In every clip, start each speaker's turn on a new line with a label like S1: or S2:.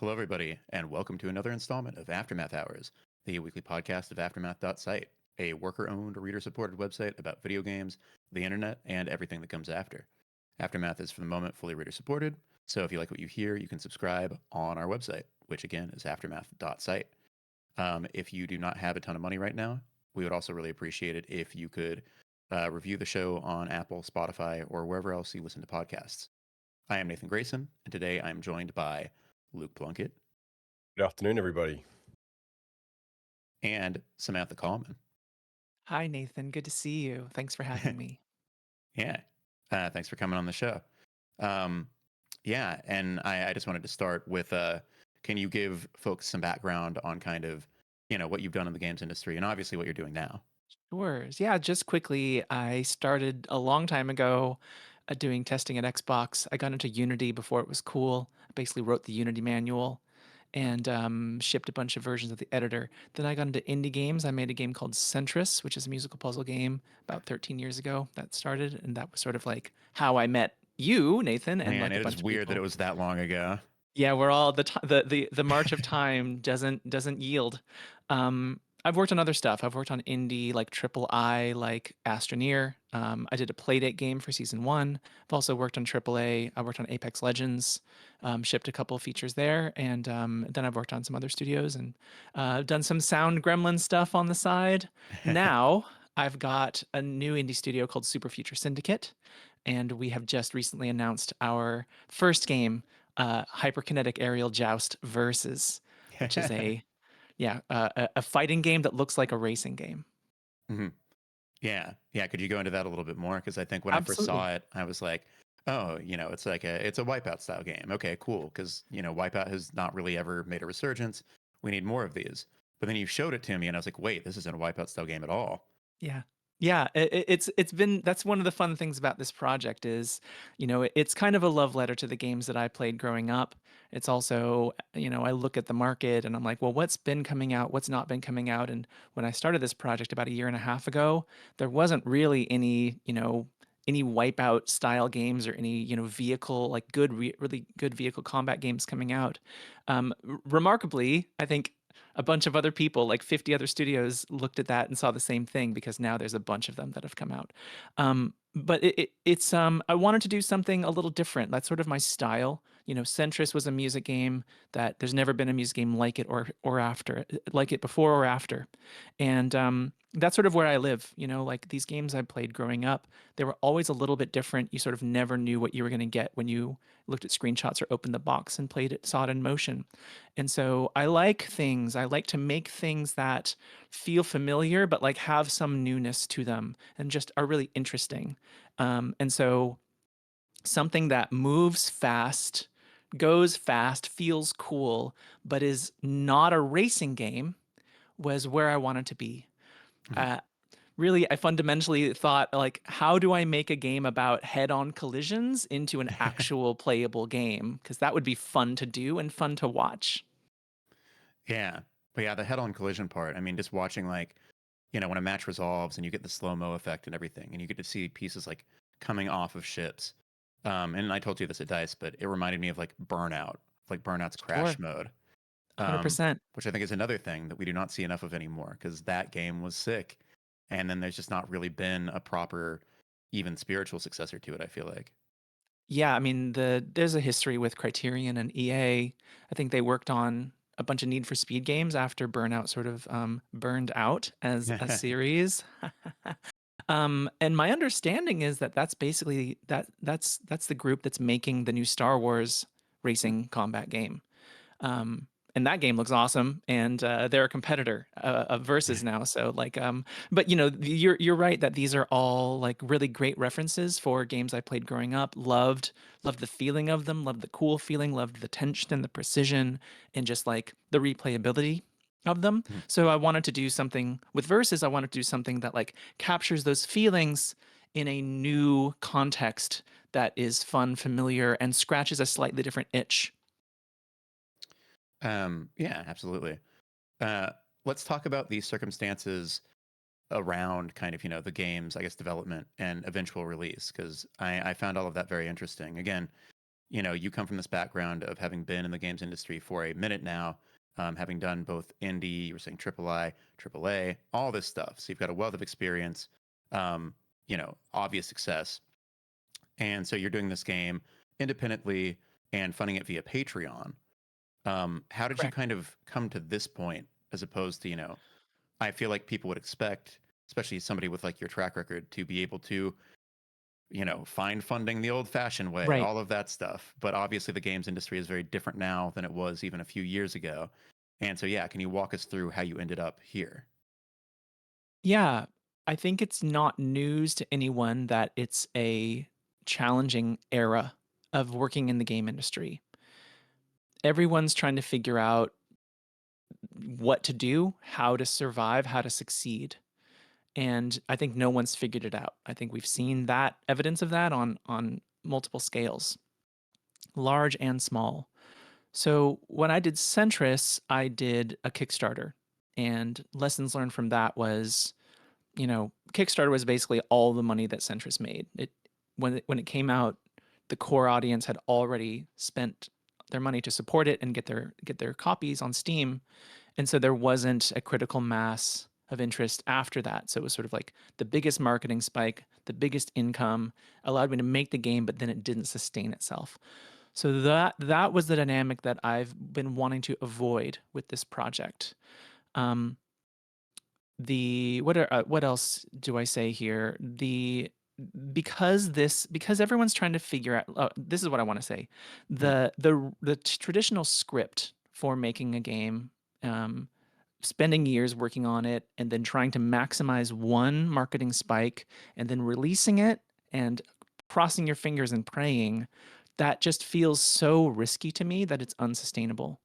S1: Hello, everybody, and welcome to another installment of Aftermath Hours, the weekly podcast of Aftermath.site, a worker-owned, reader-supported website about video games, the internet, and everything that comes after. Aftermath is, for the moment, fully reader-supported, so if you like what you hear, you can subscribe on our website, which again is Aftermath.site. If you do not have a ton of money right now, we would also really appreciate it if you could review the show on Apple, Spotify, or wherever else you listen to podcasts. I am Nathan Grayson, and today I am joined by Luke Plunkett.
S2: Good afternoon, everybody.
S1: And Samantha Coleman.
S3: Hi, Nathan. Good to see you. Thanks for having me.
S1: Yeah. Thanks for coming on the show. Um, yeah. And I just wanted to start with can you give folks some background on kind of, what you've done in the games industry and obviously what you're doing now?
S3: Sure. Yeah, just quickly, I started a long time ago doing testing at Xbox. I got into Unity before it was cool. I basically wrote the Unity manual and shipped a bunch of versions of the editor. Then I got into indie games. I made a game called Centris, which is a musical puzzle game about 13 years ago that started. And that was sort of like how I met you, Nathan, and
S1: Man,
S3: like a
S1: it is
S3: bunch of
S1: weird that it
S3: people.
S1: was that long ago.
S3: Yeah, we're all the march of time doesn't yield. I've worked on other stuff. I've worked on indie like triple I like Astroneer. I did a Playdate game for season one. I've also worked on triple A. I worked on Apex Legends, shipped a couple of features there, and then I've worked on some other studios and done some Sound Gremlin stuff on the side. Now I've got a new indie studio called Super Future Syndicate, and we have just recently announced our first game, Hyperkinetic Aerial Joust Versus, which is a fighting game that looks like a racing game.
S1: hmm Yeah. Yeah. Could you go into that a little bit more? Because I think when I first
S3: Absolutely.
S1: saw it, I was like, oh, it's a Wipeout style game. Okay, cool. Because, Wipeout has not really ever made a resurgence. We need more of these. But then you showed it to me and I was like, wait, this isn't a Wipeout style game at all.
S3: Yeah. Yeah, it's been that's one of the fun things about this project is, it's kind of a love letter to the games that I played growing up. It's also, I look at the market and I'm like, well, what's been coming out, what's not been coming out? And when I started this project about a year and a half ago, there wasn't really any wipeout style games or any, vehicle like really good vehicle combat games coming out. Remarkably, I think a bunch of other people, like 50 other studios, looked at that and saw the same thing because now there's a bunch of them that have come out. But it's I wanted to do something a little different. That's sort of my style. Centris was a music game that there's never been a music game like it or after like it before or after, and that's sort of where I live. Like these games I played growing up, they were always a little bit different. You sort of never knew what you were going to get when you looked at screenshots or opened the box and played it, saw it in motion. And so I like things. I like to make things that feel familiar, but like have some newness to them and just are really interesting. And so something that moves fast, goes fast, feels cool, but is not a racing game was where I wanted to be.
S1: Mhm.
S3: Uh, Really, I fundamentally thought, like, how do I make a game about head-on collisions into an actual playable game? Because that would be fun to do and fun to watch.
S1: Yeah. But yeah, the head-on collision part, I mean, just watching like, when a match resolves and you get the slow-mo effect and everything, and you get to see pieces like coming off of ships. And I told you this at Dice, but it reminded me of like Burnout, like Burnout's crash
S3: Sure,
S1: mode,
S3: 100%.
S1: which I think is another thing that we do not see enough of anymore because that game was sick. And then there's just not really been a proper, even spiritual successor to it, I feel like.
S3: Yeah, I mean, there's a history with Criterion and EA. I think they worked on a bunch of Need for Speed games after Burnout sort of burned out as a series. And my understanding is that that's basically that's the group that's making the new Star Wars racing combat game. And that game looks awesome, and they're a competitor of Versus now. So like, but you're right that these are all like really great references for games I played growing up. Loved the feeling of them, loved the cool feeling, loved the tension and the precision, and just like the replayability of them. So I wanted to do something with Versus. I wanted to do something that like captures those feelings in a new context that is fun, familiar, and scratches a slightly different itch.
S1: Yeah, absolutely. Uh, let's talk about the circumstances around kind of, the game's, I guess, development and eventual release, because I found all of that very interesting. Again, you come from this background of having been in the games industry for a minute now, having done both indie, you were saying triple A, all this stuff. So you've got a wealth of experience, obvious success. And so you're doing this game independently and funding it via Patreon. How did you
S3: Correct.
S1: kind of come to this point as opposed to, I feel like people would expect, especially somebody with like your track record, to be able to, find funding the old fashioned way,
S3: Right.
S1: all of that stuff. But obviously, the games industry is very different now than it was even a few years ago. And so, yeah, can you walk us through how you ended up here?
S3: Yeah, I think it's not news to anyone that it's a challenging era of working in the game industry. Everyone's trying to figure out what to do, how to survive, how to succeed. And I think no one's figured it out. I think we've seen that evidence of that on multiple scales, large and small. So when I did Centris, I did a Kickstarter, and lessons learned from that was, Kickstarter was basically all the money that Centris made. When it came out, the core audience had already spent their money to support it and get their copies on Steam, and so there wasn't a critical mass of interest after that. So it was sort of like the biggest marketing spike, the biggest income, allowed me to make the game, but then it didn't sustain itself. So that was the dynamic that I've been wanting to avoid with this project. Um, the what else do I say here? Because everyone's trying to figure out. This is what I want to say.
S1: Hmm.
S3: The traditional script for making a game, um, spending years working on it, and then trying to maximize one marketing spike, and then releasing it and crossing your fingers and praying, that just feels so risky to me that it's unsustainable.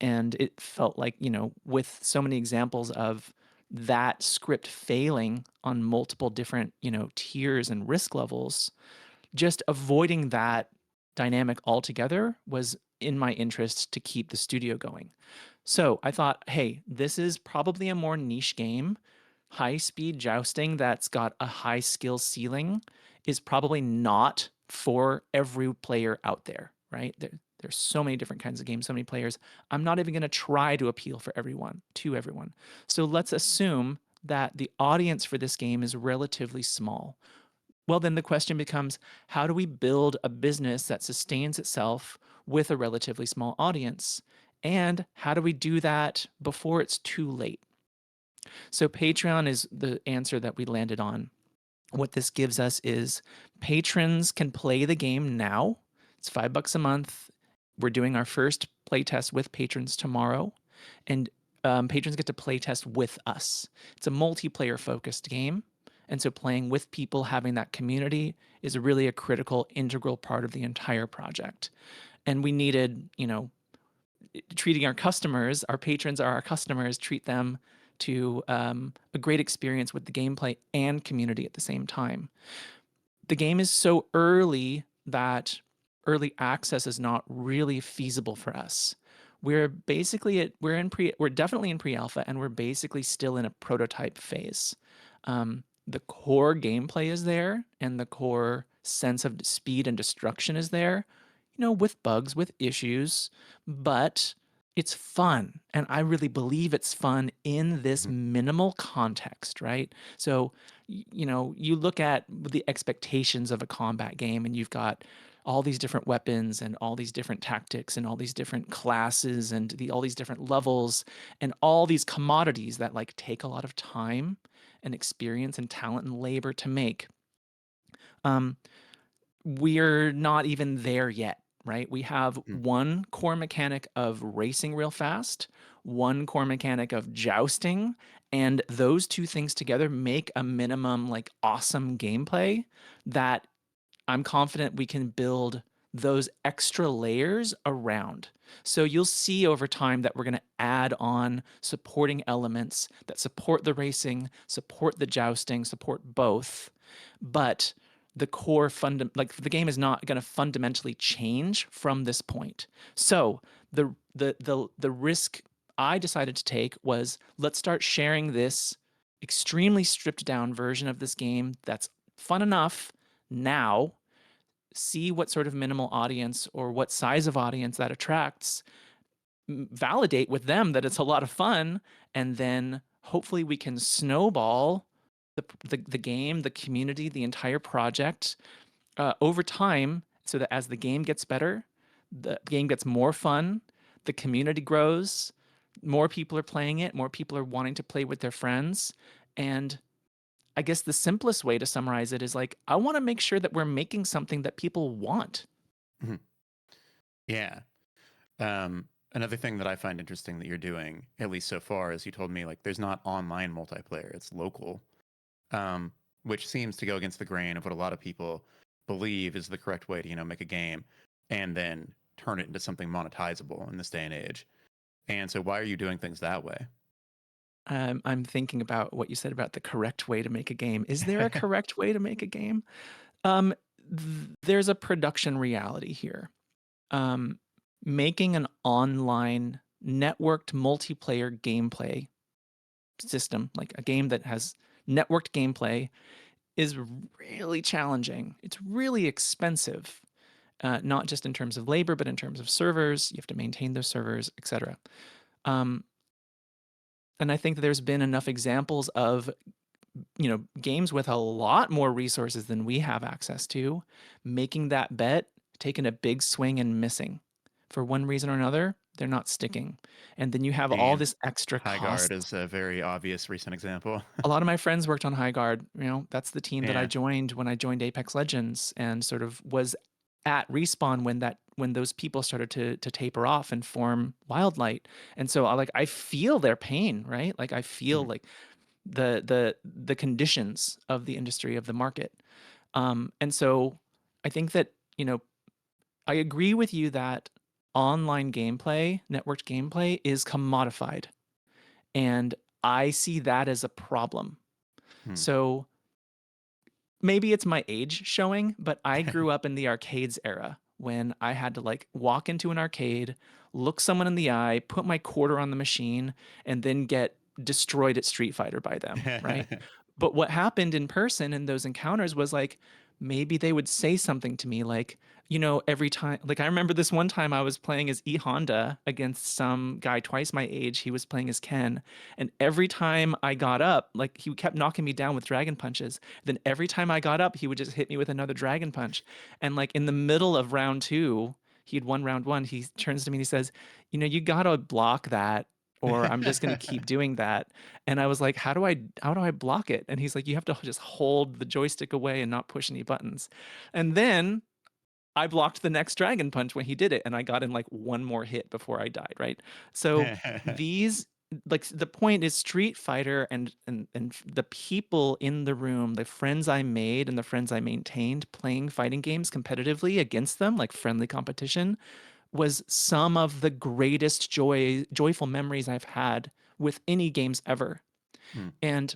S3: And it felt like, with so many examples of that script failing on multiple different, tiers and risk levels, just avoiding that dynamic altogether was in my interest to keep the studio going. So I thought, hey, this is probably a more niche game. High speed jousting that's got a high skill ceiling is probably not for every player out there, right? There's so many different kinds of games, so many players. I'm not even going to try to appeal for everyone, to everyone. So let's assume that the audience for this game is relatively small. Well, then the question becomes, how do we build a business that sustains itself with a relatively small audience? And how do we do that before it's too late? So, Patreon is the answer that we landed on. What this gives us is patrons can play the game now. It's $5 a month. We're doing our first playtest with patrons tomorrow, and patrons get to playtest with us. It's a multiplayer focused game. And so playing with people, having that community is really a critical, integral part of the entire project. And we needed, treating our customers, our patrons are our customers, treat them to a great experience with the gameplay and community at the same time. The game is so early that early access is not really feasible for us. We're basically we're definitely in pre-alpha, and we're basically still in a prototype phase. The core gameplay is there, and the core sense of speed and destruction is there, with bugs, with issues, but it's fun. And I really believe it's fun in this
S1: Hmm.
S3: minimal context, right? So, you look at the expectations of a combat game, and you've got all these different weapons and all these different tactics and all these different classes and all these different levels and all these commodities that like take a lot of time and experience and talent and labor to make. Um, we're not even there yet, right? We have
S1: Hmm.
S3: one core mechanic of racing real fast, one core mechanic of jousting, and those two things together make a minimum like awesome gameplay that I'm confident we can build those extra layers around. So you'll see over time that we're going to add on supporting elements that support the racing, support the jousting, support both. But the core like the game is not going to fundamentally change from this point. So the risk I decided to take was, let's start sharing this extremely stripped down version of this game that's fun enough now, see what sort of minimal audience or what size of audience that attracts, validate with them that it's a lot of fun, and then hopefully we can snowball the game, the community, the entire project over time, so that as the game gets better, the game gets more fun, the community grows, more people are playing it, more people are wanting to play with their friends. And I guess the simplest way to summarize it is like, I want to make sure that we're making something that people want.
S1: Mhm. Yeah. Another thing that I find interesting that you're doing, at least so far, is you told me like there's not online multiplayer, it's local, um, which seems to go against the grain of what a lot of people believe is the correct way to, make a game and then turn it into something monetizable in this day and age. And so why are you doing things that way?
S3: I'm thinking about what you said about the correct way to make a game. Is there a correct way to make a game? Um, there's a production reality here. Um, Making an online networked multiplayer gameplay system, like a game that has networked gameplay, is really challenging. It's really expensive, not just in terms of labor, but in terms of servers. You have to maintain those servers, etc. Um, and I think that there's been enough examples of games with a lot more resources than we have access to, making that bet, taking a big swing and missing. For one reason or another, they're not sticking. And then you have all
S1: The
S3: this extra
S1: High Guard
S3: cost.
S1: is a very obvious recent example.
S3: A lot of my friends worked on High Guard. That's the team that I
S1: Yeah.
S3: joined when I joined Apex Legends, and sort of was at Respawn when those people started to taper off and form Wildlight. And so I feel their pain, right? Like I feel
S1: Mhm.
S3: like the conditions of the industry, of the market. And so I think that, I agree with you that online gameplay, networked gameplay, is commodified. And I see that as a problem.
S1: Hmm.
S3: So maybe it's my age showing, but I grew up in the arcades era when I had to like walk into an arcade, look someone in the eye, put my quarter on the machine, and then get destroyed at Street Fighter by them, right? But what happened in person in those encounters was like maybe they would say something to me like, every time, like I remember this one time I was playing as E Honda against some guy twice my age. He was playing as Ken. And every time I got up, like he kept knocking me down with dragon punches. Then every time I got up, he would just hit me with another dragon punch. And like in the middle of round two, he had won round one. He turns to me and he says, you gotta block that, or I'm just gonna keep doing that. And I was like, how do I block it? And he's like, you have to just hold the joystick away and not push any buttons. And then I blocked the next dragon punch when he did it, and I got in like one more hit before I died, right? So these, like, the point is Street Fighter, and the people in the room, the friends I made and the friends I maintained playing fighting games competitively against them, like friendly competition, was some of the greatest joyful memories I've had with any games ever.
S1: Hmm.
S3: And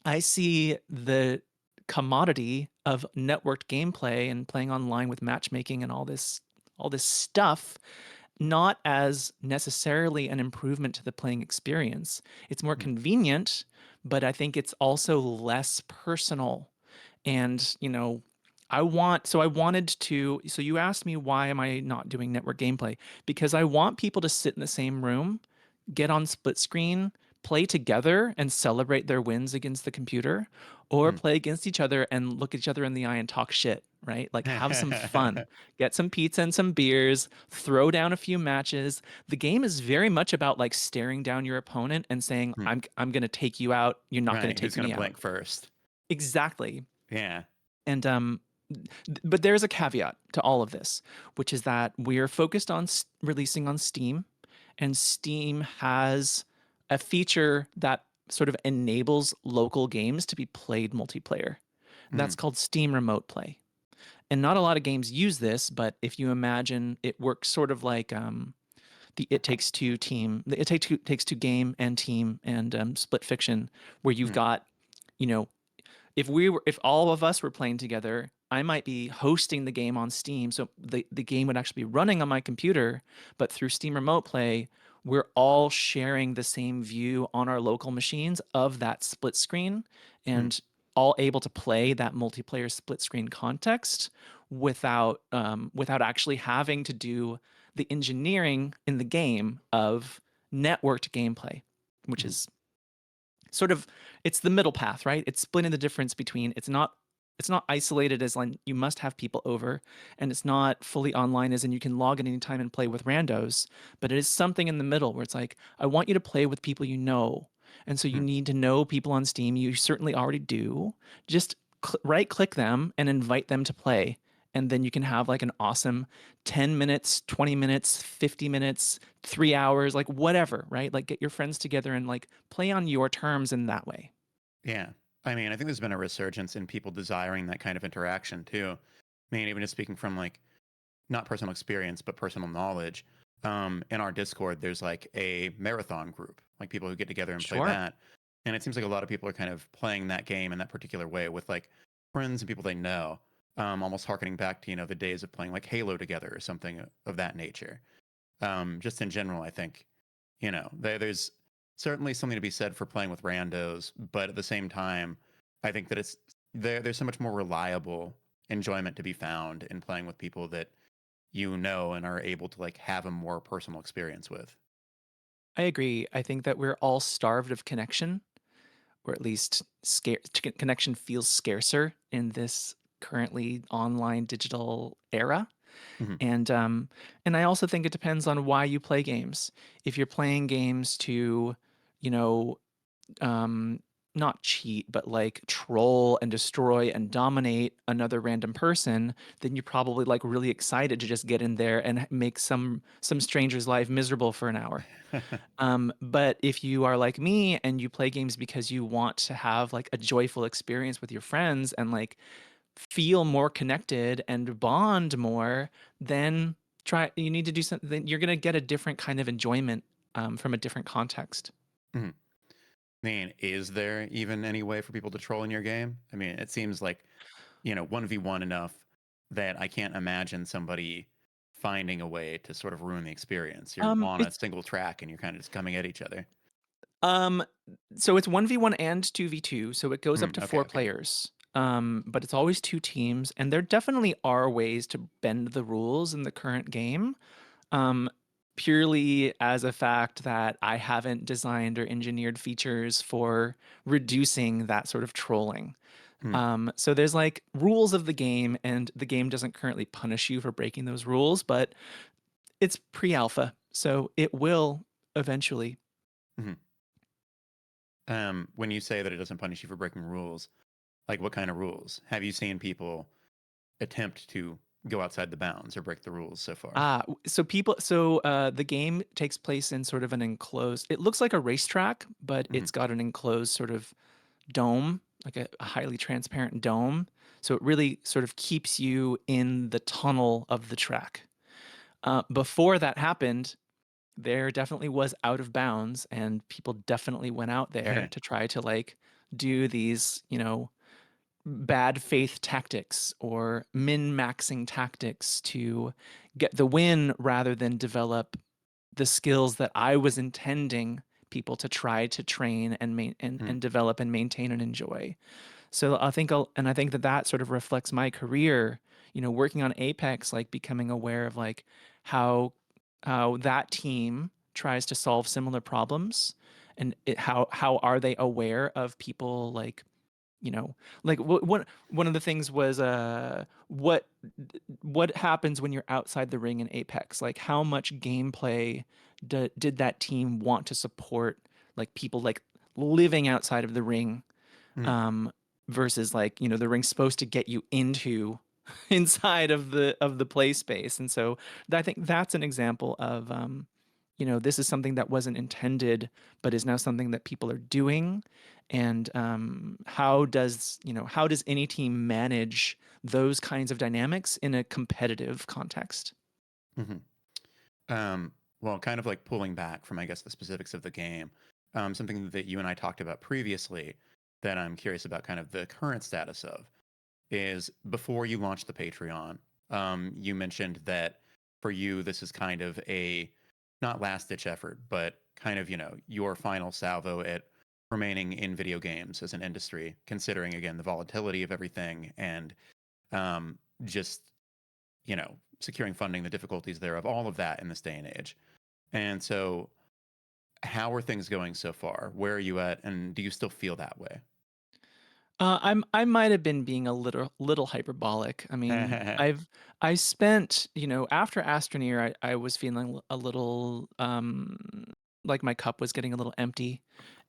S3: I see the commodity of networked gameplay and playing online with matchmaking and all this stuff not as necessarily an improvement to the playing experience. It's more
S1: Hmm.
S3: convenient, but I think it's also less personal. And, so you asked me, why am I not doing network gameplay? Because I want people to sit in the same room, get on split screen, play together and celebrate their wins against the computer, or
S1: Hmm.
S3: play against each other and look each other in the eye and talk shit, right? Like have some fun, get some pizza and some beers, throw down a few matches. The game is very much about like staring down your opponent and saying,
S1: Hmm.
S3: I'm going to take you out. You're not going
S1: Right.
S3: to
S1: Who's
S3: take
S1: gonna
S3: me out.
S1: blink first?
S3: Exactly.
S1: Yeah.
S3: And but there's a caveat to all of this, which is that we're focused on releasing on Steam, and Steam has a feature that sort of enables local games to be played multiplayer. And
S1: Hmm.
S3: that's called Steam Remote Play. And not a lot of games use this, but if you imagine, it works sort of like the It Takes Two team, the It Takes Two game and team and Split Fiction, where you've
S1: Hmm.
S3: got, you know, if all of us were playing together, I might be hosting the game on Steam, so the game would actually be running on my computer, but through Steam Remote Play, we're all sharing the same view on our local machines of that split screen,
S1: Hmm.
S3: and all able to play that multiplayer split screen context without actually having to do the engineering in the game of networked gameplay, which
S1: Mhm.
S3: is sort of, it's the middle path, right? It's splitting the difference between, it's not isolated as like you must have people over, and it's not fully online as in you can log in anytime and play with randos, but it is something in the middle where it's like, I want you to play with people you know. And so you
S1: Mhm.
S3: need to know people on Steam. You certainly already do. Just right click them and invite them to play. And then you can have like an awesome 10 minutes, 20 minutes, 50 minutes, 3 hours, like whatever, right? Like get your friends together and like play on your terms in that way.
S1: Yeah. I mean, I think there's been a resurgence in people desiring that kind of interaction too. I mean, even just speaking from like not personal experience, but personal knowledge. In our Discord, there's like a marathon group, like people who get together and play
S3: Sure.
S1: that. And it seems like a lot of people are kind of playing that game in that particular way with like friends and people they know, almost harkening back to, the days of playing like Halo together or something of that nature. Just in general, I think, there's certainly something to be said for playing with randos, but at the same time, I think that there's so much more reliable enjoyment to be found in playing with people that and are able to like have a more personal experience with.
S3: I agree. I think that we're all starved of connection, or at least connection feels scarcer in this currently online digital era.
S1: Hmm.
S3: And and I also think it depends on why you play games. If you're playing games to, you know, um not cheat, but like troll and destroy and dominate another random person, then you're probably like really excited to just get in there and make some stranger's life miserable for an hour. But if you are like me and you play games because you want to have like a joyful experience with your friends and like feel more connected and bond more, then you need to do something. You're going to get a different kind of enjoyment from a different context.
S1: Hmm. I mean, is there even any way for people to troll in your game? I mean, it seems like, 1v1 enough that I can't imagine somebody finding a way to sort of ruin the experience. You're on a
S3: It's
S1: single track and you're kind of just coming at each other.
S3: um so it's 1v1 and 2v2, so it goes up to
S1: Okay,
S3: four
S1: okay.
S3: players. But it's always two teams, and there definitely are ways to bend the rules in the current game. um, Purely as a fact that I haven't designed or engineered features for reducing that sort of trolling.
S1: Hmm.
S3: So there's like rules of the game, and the game doesn't currently punish you for breaking those rules, but it's pre-alpha, so it will eventually.
S1: Hmm. When you say that it doesn't punish you for breaking rules, like what kind of rules? Have you seen people attempt to go outside the bounds or break the rules so far?
S3: The game takes place in sort of an enclosed. It looks like a racetrack, but
S1: Hmm.
S3: it's got an enclosed sort of dome, like a highly transparent dome. So it really sort of keeps you in the tunnel of the track. Before that happened, there definitely was out of bounds, and people definitely went out there to try to like do these, bad faith tactics or min maxing tactics to get the win rather than develop the skills that I was intending people to try to train and
S1: Hmm.
S3: and develop and maintain and enjoy. So I think that that sort of reflects my career, working on Apex, like becoming aware of like how that team tries to solve similar problems, and how are they aware of people like, you know like one of the things was what happens when you're outside the ring in Apex, like how much gameplay did that team want to support, like people like living outside of the ring,
S1: Hmm.
S3: um, versus like, the ring's supposed to get you into inside of the play space. And so I think that's an example of, this is something that wasn't intended, but is now something that people are doing. And how does any team manage those kinds of dynamics in a competitive context?
S1: Hmm. Um, well, kind of like pulling back from, I guess, the specifics of the game, something that you and I talked about previously that I'm curious about kind of the current status of is before you launched the Patreon, you mentioned that for you, this is kind of a not last ditch effort, but kind of, your final salvo at remaining in video games as an industry, considering again the volatility of everything and just securing funding, the difficulties thereof, all of that in this day and age. And so, how are things going so far? Where are you at, and do you still feel that way?
S3: I might have been being a little hyperbolic. I mean, I spent, after Astroneer, I was feeling a little like my cup was getting a little empty,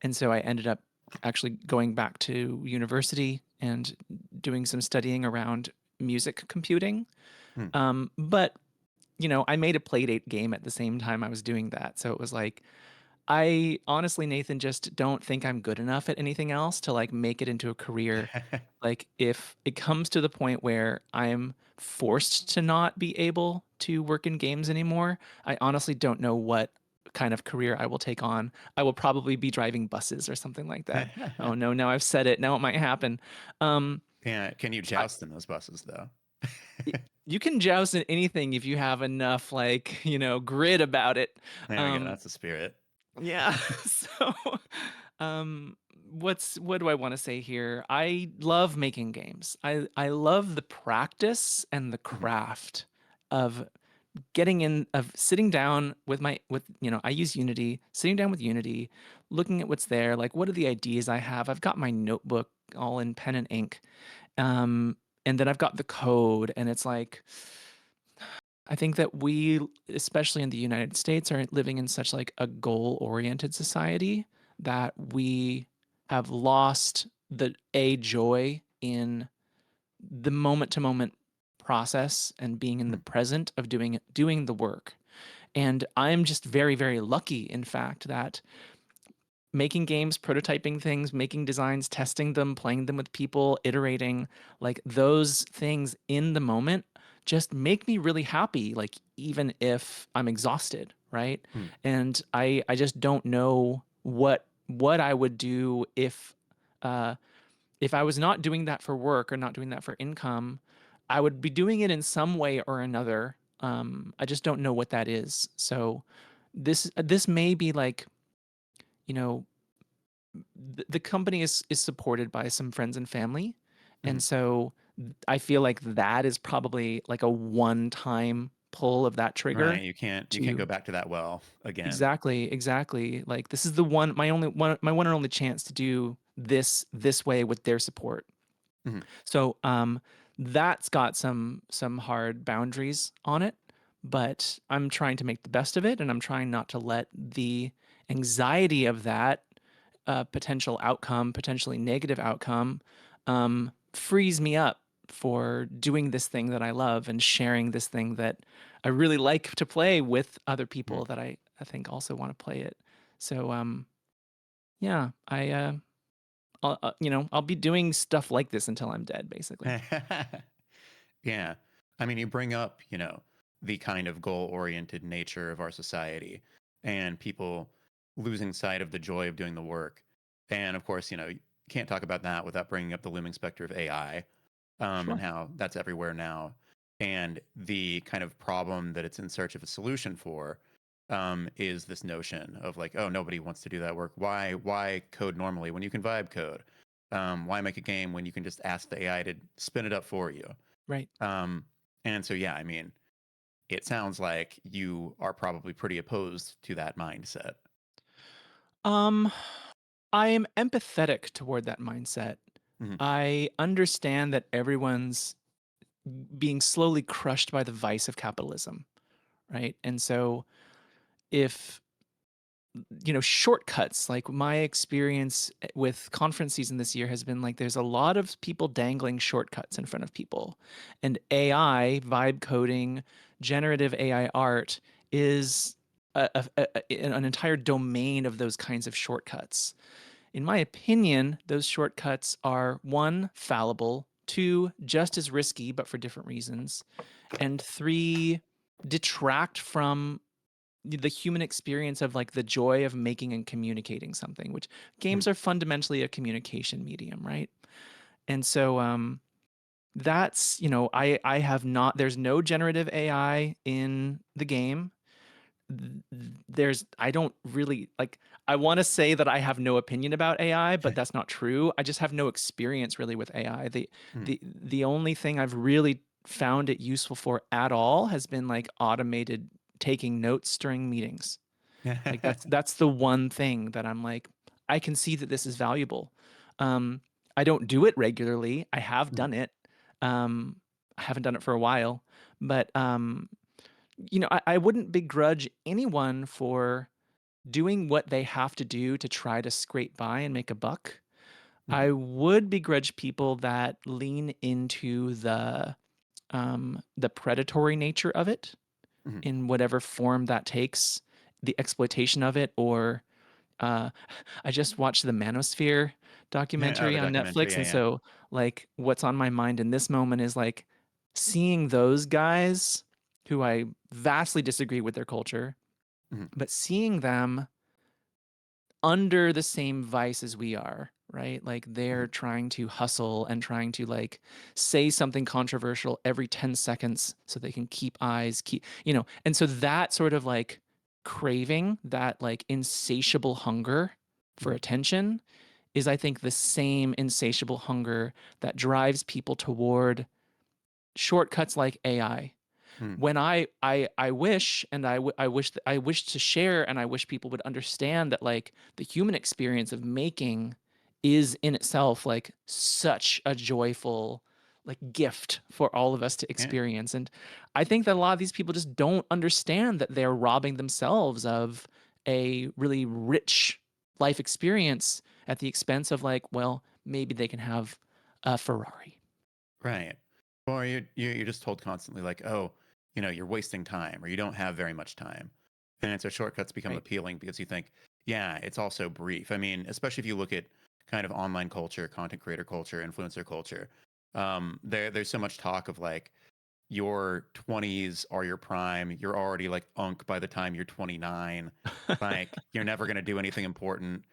S3: and so I ended up actually going back to university and doing some studying around music computing.
S1: Hmm.
S3: But I made a Playdate game at the same time I was doing that, so it was like I honestly, Nathan, just don't think I'm good enough at anything else to like make it into a career. Like if it comes to the point where I'm forced to not be able to work in games anymore, I honestly don't know what kind of career I will take on. I will probably be driving buses or something like that. Oh no, now I've said it. Now it might happen. Um,
S1: Yeah, can you
S3: I,
S1: joust in those buses though?
S3: you can joust in anything if you have enough like, grit about it.
S1: There we go.
S3: Um,
S1: That's the spirit.
S3: Yeah. So, what do I want to say here? I love making games. I love the practice and the
S1: Mhm.
S3: craft of of sitting down with I use Unity, sitting down with Unity, looking at what's there, like what are the ideas I have? I've got my notebook all in pen and ink. Um, and then I've got the code and it's like I think that we, especially in the United States, are living in such like a goal-oriented society that we have lost the a joy in the moment-to-moment process and being in the
S1: Hmm.
S3: present of doing the work. And I'm just very, very lucky, in fact, that making games, prototyping things, making designs, testing them, playing them with people, iterating, like those things in the moment just make me really happy, like even if I'm exhausted, right?
S1: Hmm.
S3: And I just don't know what I would do uh if I was not doing that for work or not doing that for income. I would be doing it in some way or another. I just don't know what that is. So this may be like, you know, the company is supported by some friends and family,
S1: Hmm.
S3: and so I feel like that is probably like a one-time pull of that trigger
S1: Right. You can't go
S3: to
S1: back to that well again.
S3: exactly like this is the my one and only chance to do this way with their support.
S1: Hmm.
S3: So that's got some hard boundaries on it, but I'm trying to make the best of it, and I'm trying not to let the anxiety of that potential outcome, potentially negative outcome, frees me up for doing this thing that I love and sharing this thing that I really like to play with other people that I think also want to play it. So yeah, I'll be doing stuff like this until I'm dead, basically.
S1: Yeah. I mean, you bring up, the kind of goal-oriented nature of our society and people losing sight of the joy of doing the work. And of course, you can't talk about that without bringing up the looming specter of AI, and
S3: Sure.
S1: how that's everywhere now. And the kind of problem that it's in search of a solution for, is this notion of like, oh, nobody wants to do that work. Why code normally when you can vibe code? Why make a game when you can just ask the AI to spin it up for you?
S3: Right.
S1: Um, and so, yeah, I mean, it sounds like you are probably pretty opposed to that mindset.
S3: Um, I am empathetic toward that mindset.
S1: Hmm.
S3: I understand that everyone's being slowly crushed by the vice of capitalism, right? And so if shortcuts, like my experience with conference season this year has been like there's a lot of people dangling shortcuts in front of people. And AI, vibe coding, generative AI art is an entire domain of those kinds of shortcuts. In my opinion, those shortcuts are one, fallible, two, just as risky, but for different reasons, and three, detract from the human experience of like the joy of making and communicating something, which games are fundamentally a communication medium, right? And so that's, I have not there's no generative AI in the game. I don't really like, I want to say that I have no opinion about AI, but that's not true. I just have no experience really with AI.
S1: Mm.
S3: The only thing I've really found it useful for at all has been like automated taking notes during meetings. Like that's the one thing that I'm like, I can see that this is valuable. Um, I don't do it regularly. I have
S1: Mhm.
S3: done it. I haven't done it for a while, but I wouldn't begrudge anyone for doing what they have to do to try to scrape by and make a buck.
S1: Mhm.
S3: I would begrudge people that lean into the predatory nature of it
S1: Mhm.
S3: in whatever form that takes, the exploitation of it, or uh, I just watched the Manosphere
S1: Oh,
S3: documentary
S1: the
S3: on
S1: documentary.
S3: Netflix,
S1: Yeah,
S3: and
S1: yeah.
S3: so like what's on my mind in this moment is like seeing those guys who I vastly disagree with their culture,
S1: Mhm.
S3: but seeing them under the same vice as we are, right? Like they're
S1: Mhm.
S3: trying to hustle and trying to like say something controversial every 10 seconds so they can keep eyes, and so that sort of like craving, that like insatiable hunger for
S1: Mhm.
S3: attention is, I think, the same insatiable hunger that drives people toward shortcuts like AI.
S1: Mhm.
S3: When I wish, and I wish to share, and I wish people would understand that like the human experience of making is in itself like such a joyful like gift for all of us to
S1: Yeah.
S3: experience. And I think that a lot of these people just don't understand that they're robbing themselves of a really rich life experience at the expense of like, well, maybe they can have a Ferrari.
S1: Right. Or you're just told constantly like, oh, you're wasting time, or you don't have very much time, and so shortcuts become
S3: Right.
S1: appealing because you think, yeah, it's also brief. I mean, especially if you look at kind of online culture, content creator culture, influencer culture. There's so much talk of like your 20s are your prime. You're already like unk by the time you're 29. Like you're never going to do anything important.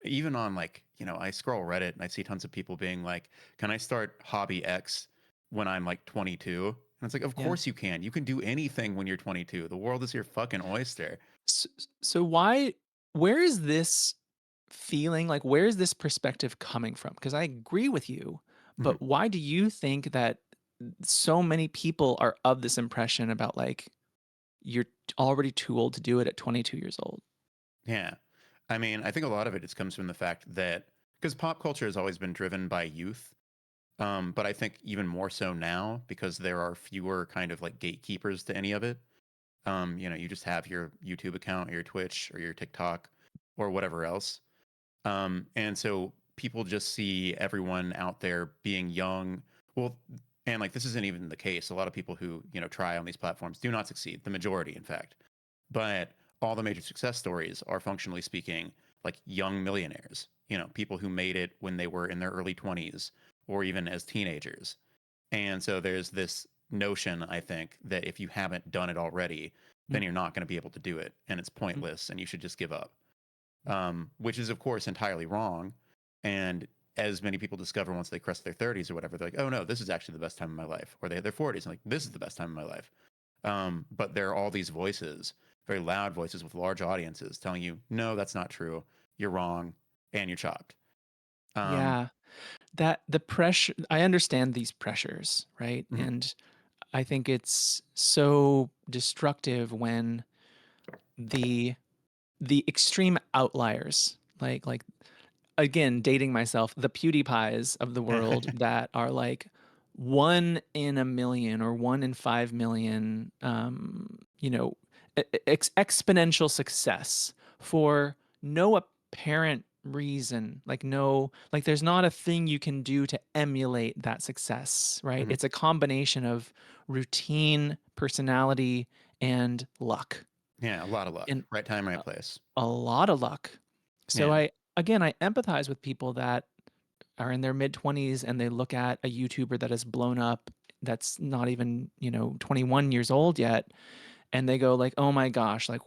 S1: Even on like, I scroll Reddit and I see tons of people being like, "Can I start hobby X when I'm like 22?" And it's like, "Of
S3: Yeah.
S1: course you can. You can do anything when you're 22. The world is your fucking oyster."
S3: So, so where is this feeling, like, where is this perspective coming from? Because I agree with you,
S1: Mhm.
S3: but why do you think that so many people are of this impression about like you're already too old to do it at 22 years old?
S1: Yeah. I mean, I think a lot of it just comes from the fact that because pop culture has always been driven by youth. But I think even more so now because there are fewer kind of like gatekeepers to any of it. You just have your YouTube account or your Twitch or your TikTok or whatever else. And so people just see everyone out there being young. Well, and like this isn't even the case. A lot of people who, try on these platforms do not succeed, the majority, in fact. But all the major success stories are functionally speaking like young millionaires, people who made it when they were in their early 20s or even as teenagers. And so there's this notion, I think, that if you haven't done it already, then you're not going to be able to do it. And it's
S3: Mhm.
S1: pointless and you should just give up, which is, of course, entirely wrong. And as many people discover once they crest their 30s or whatever, they're like, oh no, this is actually the best time of my life. Or they hit their 40s and like, this is the best time of my life. But there are all these voices, very loud voices with large audiences telling you, no, that's not true. You're wrong. And you're chopped. Um,
S3: Yeah, that the pressure, I understand these pressures, right?
S1: mhm.
S3: And I think it's so destructive when the the extreme outliers, like again, dating myself, the PewDiePies of the world that are like 1 in a million or 1 in 5 million, exponential success for no apparent reason. Like, no, like there's not a thing you can do to emulate that success, right?
S1: Mhm.
S3: It's a combination of routine, personality, and luck.
S1: Yeah, a lot of luck.
S3: And
S1: Right time, right
S3: a
S1: place.
S3: a lot of luck. So
S1: Yeah.
S3: I empathize with people that are in their mid 20s and they look at a YouTuber that has blown up that's not even, 21 years old yet, and they go like, "Oh my gosh, like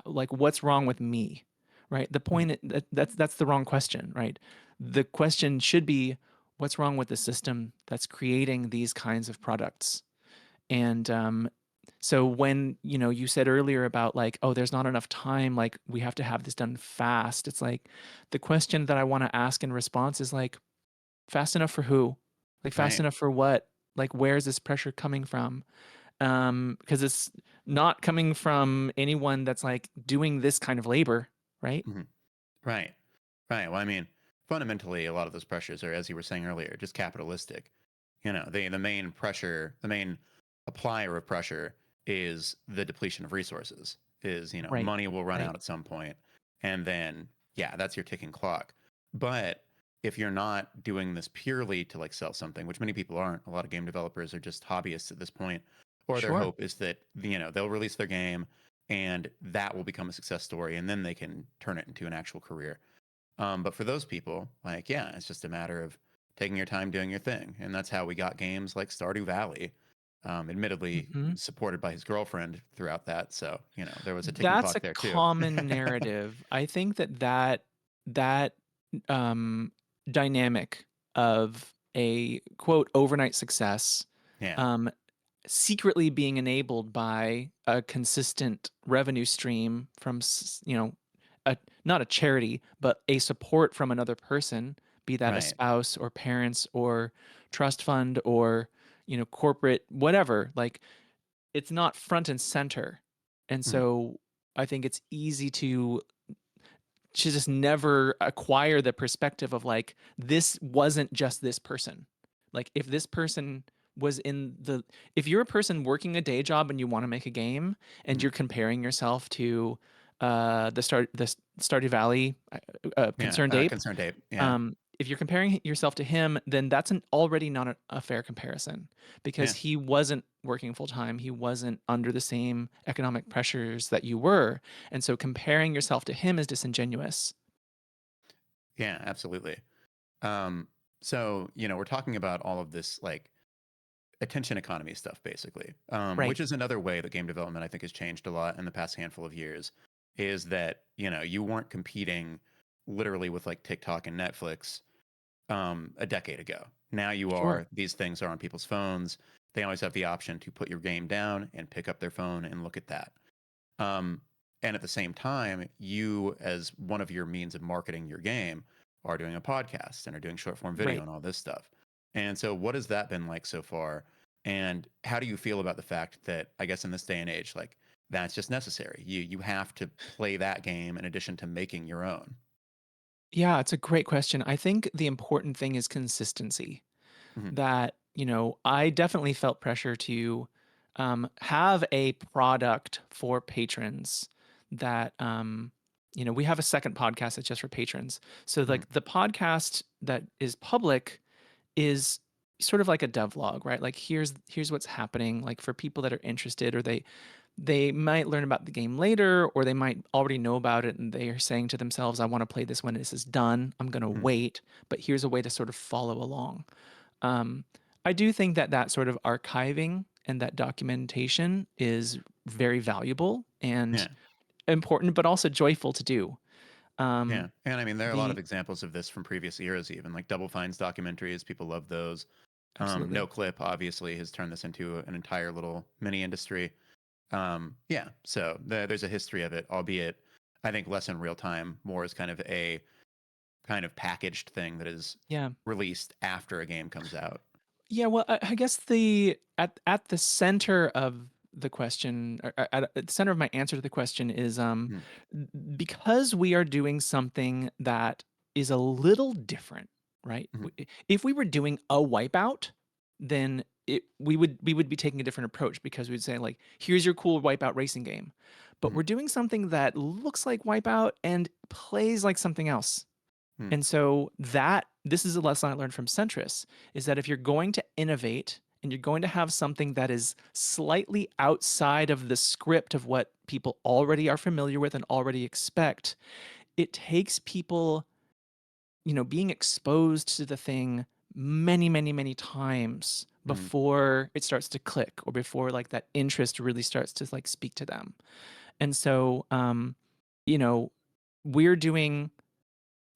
S3: like what's wrong with me?" Right? The
S1: Mhm.
S3: point that's the wrong question, right? The question should be what's wrong with the system that's creating these kinds of products? And So when, you said earlier about like, oh, there's not enough time, like we have to have this done fast. It's like the question that I want to ask in response is like, fast enough for who? Like fast
S1: Right.
S3: enough for what? Like where's this pressure coming from? Because it's not coming from anyone that's like doing this kind of labor, right?
S1: Hmm. Right. Right. Well, I mean, fundamentally, a lot of those pressures are, as you were saying earlier, just capitalistic. The main pressure, the main applier of pressure is the depletion of resources. Is
S3: Right.
S1: money will run
S3: Right.
S1: out at some point, and then yeah, that's your ticking clock. But if you're not doing this purely to like sell something, which many people aren't, a lot of game developers are just hobbyists at this point, or their
S3: Sure.
S1: hope is that they'll release their game and that will become a success story, and then they can turn it into an actual career. But for those people, like, yeah, it's just a matter of taking your time doing your thing. And that's how we got games like Stardew Valley, admittedly
S3: Hmm.
S1: supported by his girlfriend throughout that. So, there was a ticking
S3: That's a
S1: clock there too.
S3: common narrative. I think that um, dynamic of a quote overnight success,
S1: Yeah.
S3: um, secretly being enabled by a consistent revenue stream from a, not a charity but a support from another person, be that a
S1: Right.
S3: spouse or parents or trust fund or corporate whatever. Like it's not front and center. And
S1: Mhm.
S3: so I think it's easy to just never acquire the perspective of like this wasn't just this person. Like if this person was in the if you're a person working a day job and you want to make a game and
S1: Mhm.
S3: you're comparing yourself to the Stardew Valley
S1: Yeah.
S3: concerned ape,
S1: Concerned ape. Yeah.
S3: if you're comparing yourself to him, then that's already not a fair comparison because
S1: Yeah.
S3: he wasn't working full time. He wasn't under the same economic pressures that you were. And so comparing yourself to him is disingenuous.
S1: Yeah. Absolutely. Um, so, we're talking about all of this like attention economy stuff, basically,
S3: Right.
S1: which is another way that game development I think has changed a lot in the past handful of years. Is that you weren't competing literally with like TikTok and Netflix a decade ago. Now you
S3: Sure.
S1: are. These things are on people's phones. They always have the option to put your game down and pick up their phone and look at that. Um, and at the same time, you, as one of your means of marketing your game, are doing a podcast and are doing short form video
S3: Right.
S1: and all this stuff. And so, what has that been like so far? And how do you feel about the fact that, I guess, in this day and age, like that's just necessary? You have to play that game in addition to making your own.
S3: Yeah, it's a great question. I think the important thing is consistency.
S1: Hmm.
S3: That, I definitely felt pressure to have a product for patrons that, we have a second podcast that's just for patrons. So,
S1: Hmm.
S3: like, the podcast that is public is sort of like a devlog, right? Like, here's what's happening, like, for people that are interested, or they might learn about the game later, or they might already know about it and they are saying to themselves, I want to play this when this is done. I'm going to
S1: Hmm.
S3: wait, but here's a way to sort of follow along. um, I do think that that sort of archiving and that documentation is very valuable and
S1: Yeah.
S3: important, but also joyful to do.
S1: Yeah.
S3: Um,
S1: And I mean, there are a lot of
S3: the
S1: examples of this from previous eras, even like Double Fine's documentaries. People love those. No
S3: Absolutely.
S1: Clip obviously has turned this into an entire little mini industry. Yeah. So there's a history of it, albeit I think less in real time, more as kind of a kind of packaged thing that is
S3: Yeah.
S1: released after a game comes out.
S3: Yeah, well, I guess the at the center of the question, or at the center of my answer to the question is
S1: Mm.
S3: because we are doing something that is a little different, right?
S1: Mhm.
S3: If we were doing a wipeout, then we would be taking a different approach because we'd say like, here's your cool wipeout racing game. But
S1: Mhm.
S3: we're doing something that looks like wipeout and plays like something else.
S1: Mm.
S3: And so that this is a lesson I learned from Centris is that if you're going to innovate and you're going to have something that is slightly outside of the script of what people already are familiar with and already expect, it takes people, being exposed to the thing many, many, many times
S1: Mm.
S3: before it starts to click or before like that interest really starts to like speak to them. And so you know, we're doing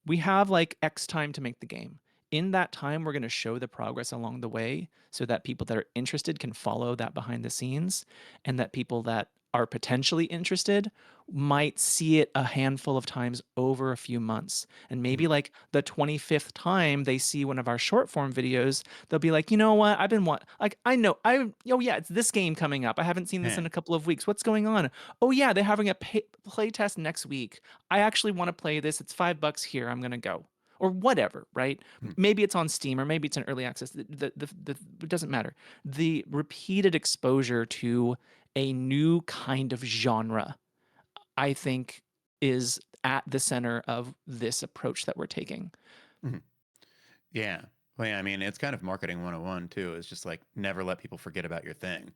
S3: we have like X time to make the game. in that time, we're going to show the progress along the way so that people that are interested can follow that behind the scenes, and that people that are potentially interested might see it a handful of times over a few months. And maybe
S1: Mm.
S3: like the 25th time they see one of our short form videos, they'll be like, you know what? I've been like, oh yeah, it's this game coming up. I haven't seen this
S1: Yeah.
S3: in a couple of weeks. What's going on? Oh yeah, they're having a play test next week. I actually want to play this. It's $5 here. I'm going to go. Or whatever, right?
S1: Mm.
S3: Maybe it's on Steam or maybe it's in early access. It doesn't matter. The repeated exposure to a new kind of genre, I think, is at the center of this approach that we're taking.
S1: Mhm. Yeah. Well, yeah, I mean, it's kind of marketing 101 too. It's just like never let people forget about your thing.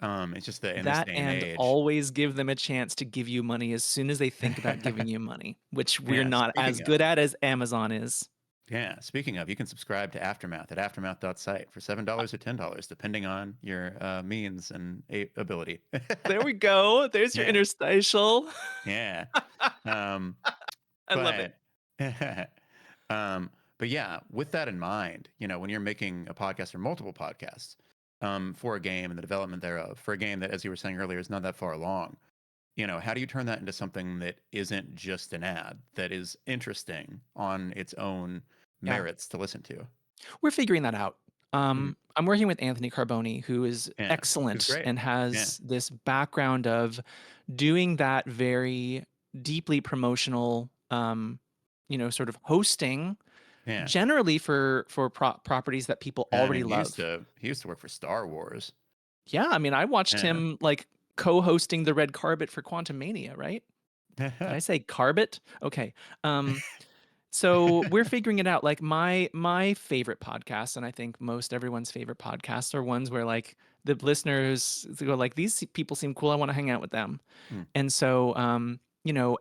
S1: It's just that in this
S3: That
S1: day and
S3: and
S1: age.
S3: always give them a chance to give you money as soon as they think about giving you money, which we're
S1: Yeah.
S3: not as
S1: Speaking of,
S3: good at as Amazon is.
S1: yeah, speaking of, you can subscribe to Aftermath at aftermath.site for $7 or $10, depending on your means and ability.
S3: There we go. There's your
S1: Yeah.
S3: interstitial.
S1: Yeah. Um,
S3: I love it.
S1: but um, but yeah, with that in mind, when you're making a podcast or multiple podcasts for a game and the development thereof, for a game that, as you were saying earlier, is not that far along, how do you turn that into something that isn't just an ad, that is interesting on its own
S3: Yeah.
S1: merits to listen to?
S3: We're figuring that out.
S1: Mhm.
S3: I'm working with Anthony Carboni, who is
S1: Yeah, it's
S3: excellent
S1: great.
S3: and
S1: Yeah,
S3: has this background of doing that very deeply promotional, sort of hosting,
S1: yeah,
S3: generally for properties that people
S1: yeah. I
S3: already
S1: mean,
S3: love.
S1: he used to work for Star Wars.
S3: Yeah, I mean, I watched
S1: Yeah.
S3: him like co-hosting the red carpet for Quantum Mania, right? Did I say carbet? Okay. Um, So we're figuring it out. Like my favorite podcasts, and I think most everyone's favorite podcasts are ones where like the listeners go like, these people seem cool. I want to hang out with them.
S1: Mm,
S3: And so,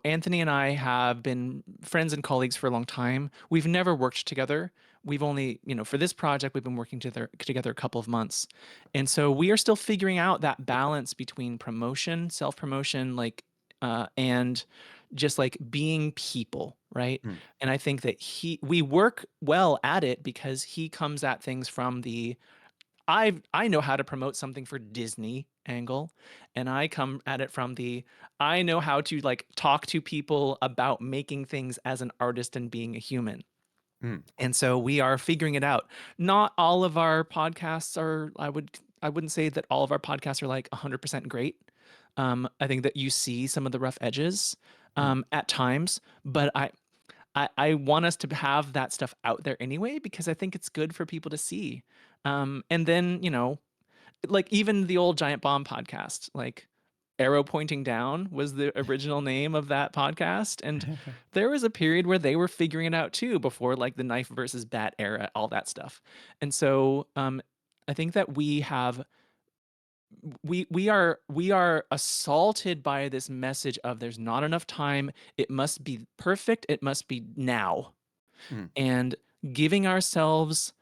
S3: Anthony and I have been friends and colleagues for a long time. We've never worked together. We've only, for this project, we've been working together a couple of months. And so we are still figuring out that balance between promotion, self promotion, like, and just like being people, right?
S1: mm,
S3: And I think that we work well at it because he comes at things from the I know how to promote something for Disney angle, and I come at it from the I know how to like talk to people about making things as an artist and being a human.
S1: mm,
S3: And so we are figuring it out. Not all of our podcasts are I wouldn't say that all of our podcasts are like 100% great. I think that you see some of the rough edges
S1: mm,
S3: at times, but I want us to have that stuff out there anyway because I think it's good for people to see. And then, like even the old Giant Bomb podcast, like Arrow Pointing Down was the original name of that podcast. And there was a period where they were figuring it out too before like the knife versus bat era, all that stuff. And so I think that we are assaulted by this message of there's not enough time. It must be perfect. It must be now.
S1: mm,
S3: And giving ourselves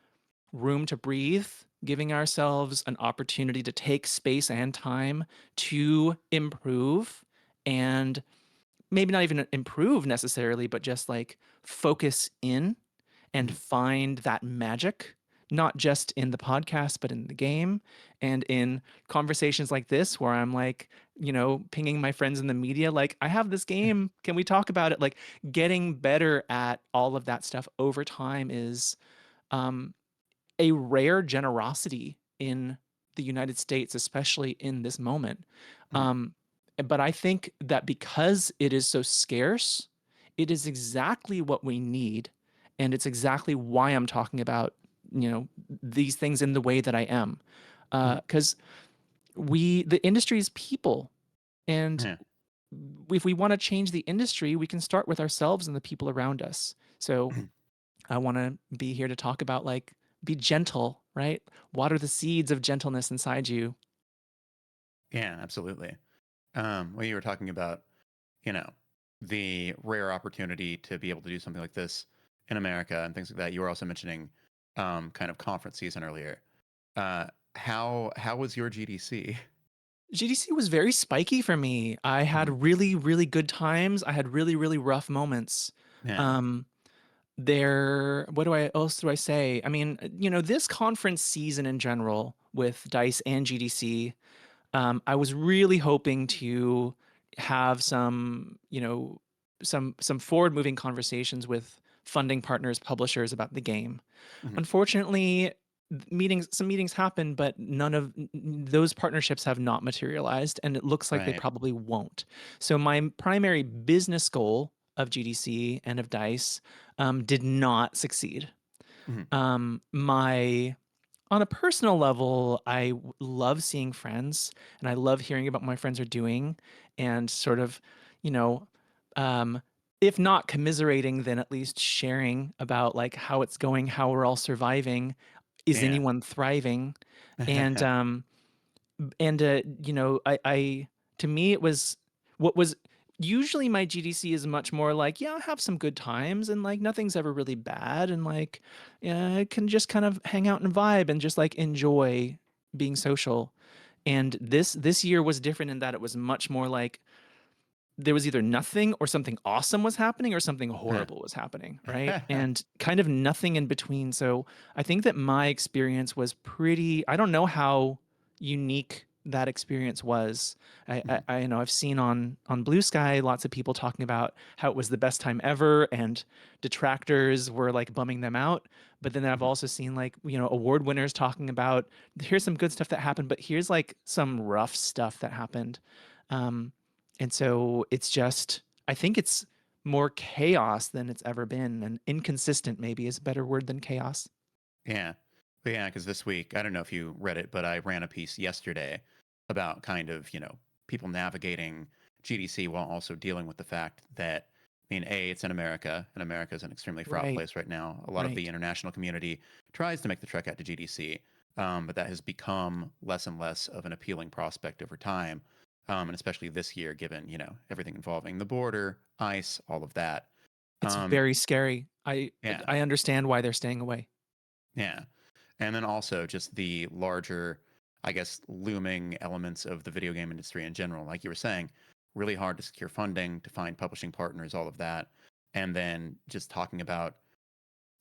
S3: room to breathe, giving ourselves an opportunity to take space and time to improve and maybe not even improve necessarily, but just like focus in and
S1: mm,
S3: find that magic, not just in the podcast, but in the game and in conversations like this, where I'm like, pinging my friends in the media, like, I have this game. Can we talk about it? Like, getting better at all of that stuff over time is um, a rare generosity in the United States, especially in this moment.
S1: mm,
S3: Um, but I think that because it is so scarce, it is exactly what we need. And it's exactly why I'm talking about, these things in the way that I am.
S1: mm.
S3: Because the industry is people. And
S1: Yeah.
S3: if we want to change the industry, we can start with ourselves and the people around us. So I want to be here to talk about like be gentle, right? Water the seeds of gentleness inside you.
S1: Yeah, absolutely. Well, you were talking about, you know, the rare opportunity to be able to do something like this in America and things like that. You were also mentioning kind of conference season earlier. Uh, how was your GDC?
S3: GDC was very spiky for me. I
S1: Mhm.
S3: had really, really good times. I had really, really rough moments.
S1: Yeah.
S3: Um, What else do I say? I mean, this conference season in general with DICE and GDC, I was really hoping to have some forward-moving conversations with funding partners, publishers about the game.
S1: Hmm.
S3: Unfortunately, some meetings happened, but none of those partnerships have not materialized, and it looks like they
S1: Right.
S3: probably won't. So my primary business goal of GDC and of DICE did not succeed.
S1: Hmm.
S3: My On a personal level, love seeing friends and I love hearing about what my friends are doing and sort of, you know, um, if not commiserating, then at least sharing about like how it's going, how we're all surviving. Is
S1: Yeah.
S3: anyone thriving? And I to me it was what was usually my GDC is much more like, yeah, I have some good times and like nothing's ever really bad and like yeah, I can just kind of hang out and vibe and just like enjoy being social. And this year was different in that it was much more like there was either nothing or something awesome was happening or something horrible was happening, right? And kind of nothing in between. So I think that my experience was pretty, I don't know how unique that experience was.
S1: Mhm.
S3: I know I've seen on Blue Sky lots of people talking about how it was the best time ever and detractors were like bumming them out. But then I've
S1: Mhm.
S3: also seen like, award winners talking about here's some good stuff that happened, but here's like some rough stuff that happened. Um, and so it's just, I think it's more chaos than it's ever been. And inconsistent, maybe, is a better word than chaos.
S1: Yeah. But yeah, because this week, I don't know if you read it, but I ran a piece yesterday about kind of, people navigating GDC while also dealing with the fact that, I mean, A, it's in America, and America is an extremely fraught
S3: Right,
S1: place right now. A lot of the
S3: right.
S1: international community tries to make the trek out to GDC, but that has become less and less of an appealing prospect over time. And especially this year, given, everything involving the border, ICE, all of that.
S3: It's
S1: Um,
S3: very scary.
S1: yeah.
S3: I understand why they're staying away.
S1: Yeah. And then also just the larger, I guess, looming elements of the video game industry in general. Like you were saying, really hard to secure funding, to find publishing partners, all of that. And then just talking about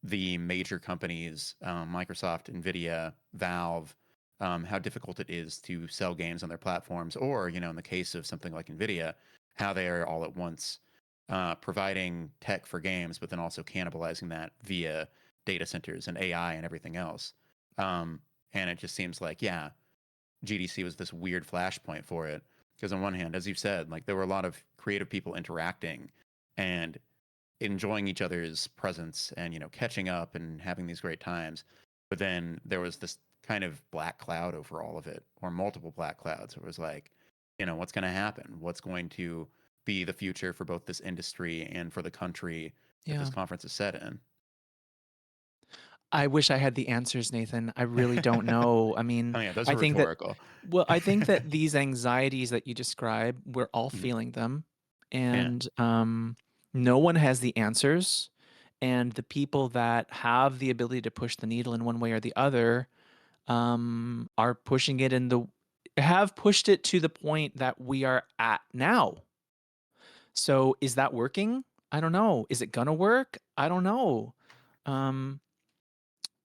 S1: the major companies, Microsoft, Nvidia, Valve, how difficult it is to sell games on their platforms, or, in the case of something like Nvidia, how they are all at once providing tech for games, but then also cannibalizing that via data centers and AI and everything else. And it just seems like, yeah, GDC was this weird flashpoint for it. Because on one hand, as you said, like there were a lot of creative people interacting and enjoying each other's presence and catching up and having these great times, but then there was this kind of black cloud over all of it, or multiple black clouds. It was like, what's going to happen, what's going to be the future for both this industry and for the country that this
S3: Yeah.
S1: conference is set in.
S3: I wish I had the answers, Nathan. I really don't know. I mean,
S1: Oh yeah, those
S3: I
S1: are
S3: think that,
S1: rhetorical.
S3: well, I think that these anxieties that you describe, we're all
S1: Mhm.
S3: feeling them.
S1: Yeah.
S3: And no one has the answers. And the people that have the ability to push the needle in one way or the other are pushing it have pushed it to the point that we are at now. So is that working? I don't know. Is it gonna work? I don't know. Um,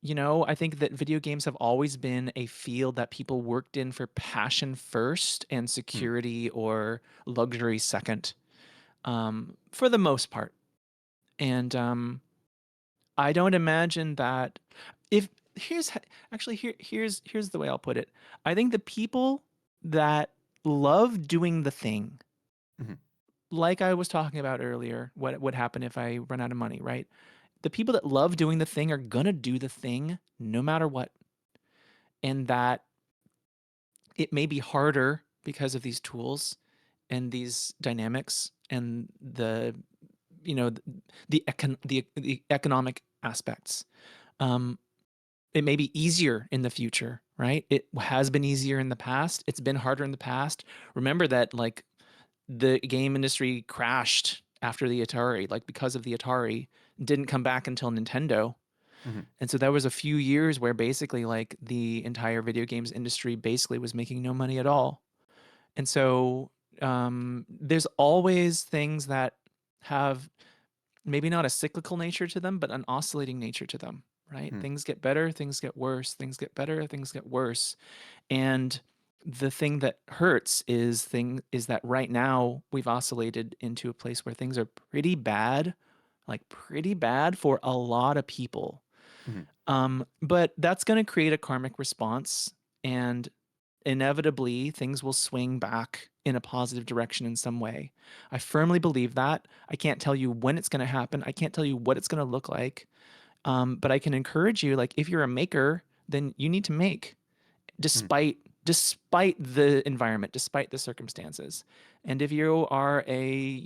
S3: I think that video games have always been a field that people worked in for passion first and
S1: Hmm.
S3: security or luxury second, for the most part. And I don't imagine that if here's actually here's the way I'll put it. I think the people that love doing the thing,
S1: Mhm.
S3: like I was talking about earlier, what would happen if I run out of money, right? The people that love doing the thing are gonna do the thing no matter what. And that it may be harder because of these tools and these dynamics and you know the economic aspects. Um, it may be easier in the future, right? It has been easier in the past. It's been harder in the past. Remember that like the game industry crashed after the Atari, like because of the Atari, didn't come back until Nintendo.
S1: Mhm.
S3: And so there was a few years where basically like the entire video games industry basically was making no money at all. And so there's always things that have maybe not a cyclical nature to them, but an oscillating nature to them, right?
S1: Hmm.
S3: Things get better, things get worse, things get better, things get worse. And the thing that hurts is that right now we've oscillated into a place where things are pretty bad, like pretty bad for a lot of people.
S1: Hmm.
S3: But that's going to create a karmic response, and inevitably things will swing back in a positive direction in some way. I firmly believe that. I can't tell you when it's going to happen. I can't tell you what it's going to look like. But I can encourage you, like if you're a maker, then you need to make
S1: Hmm.
S3: despite the environment, despite the circumstances. And if you are a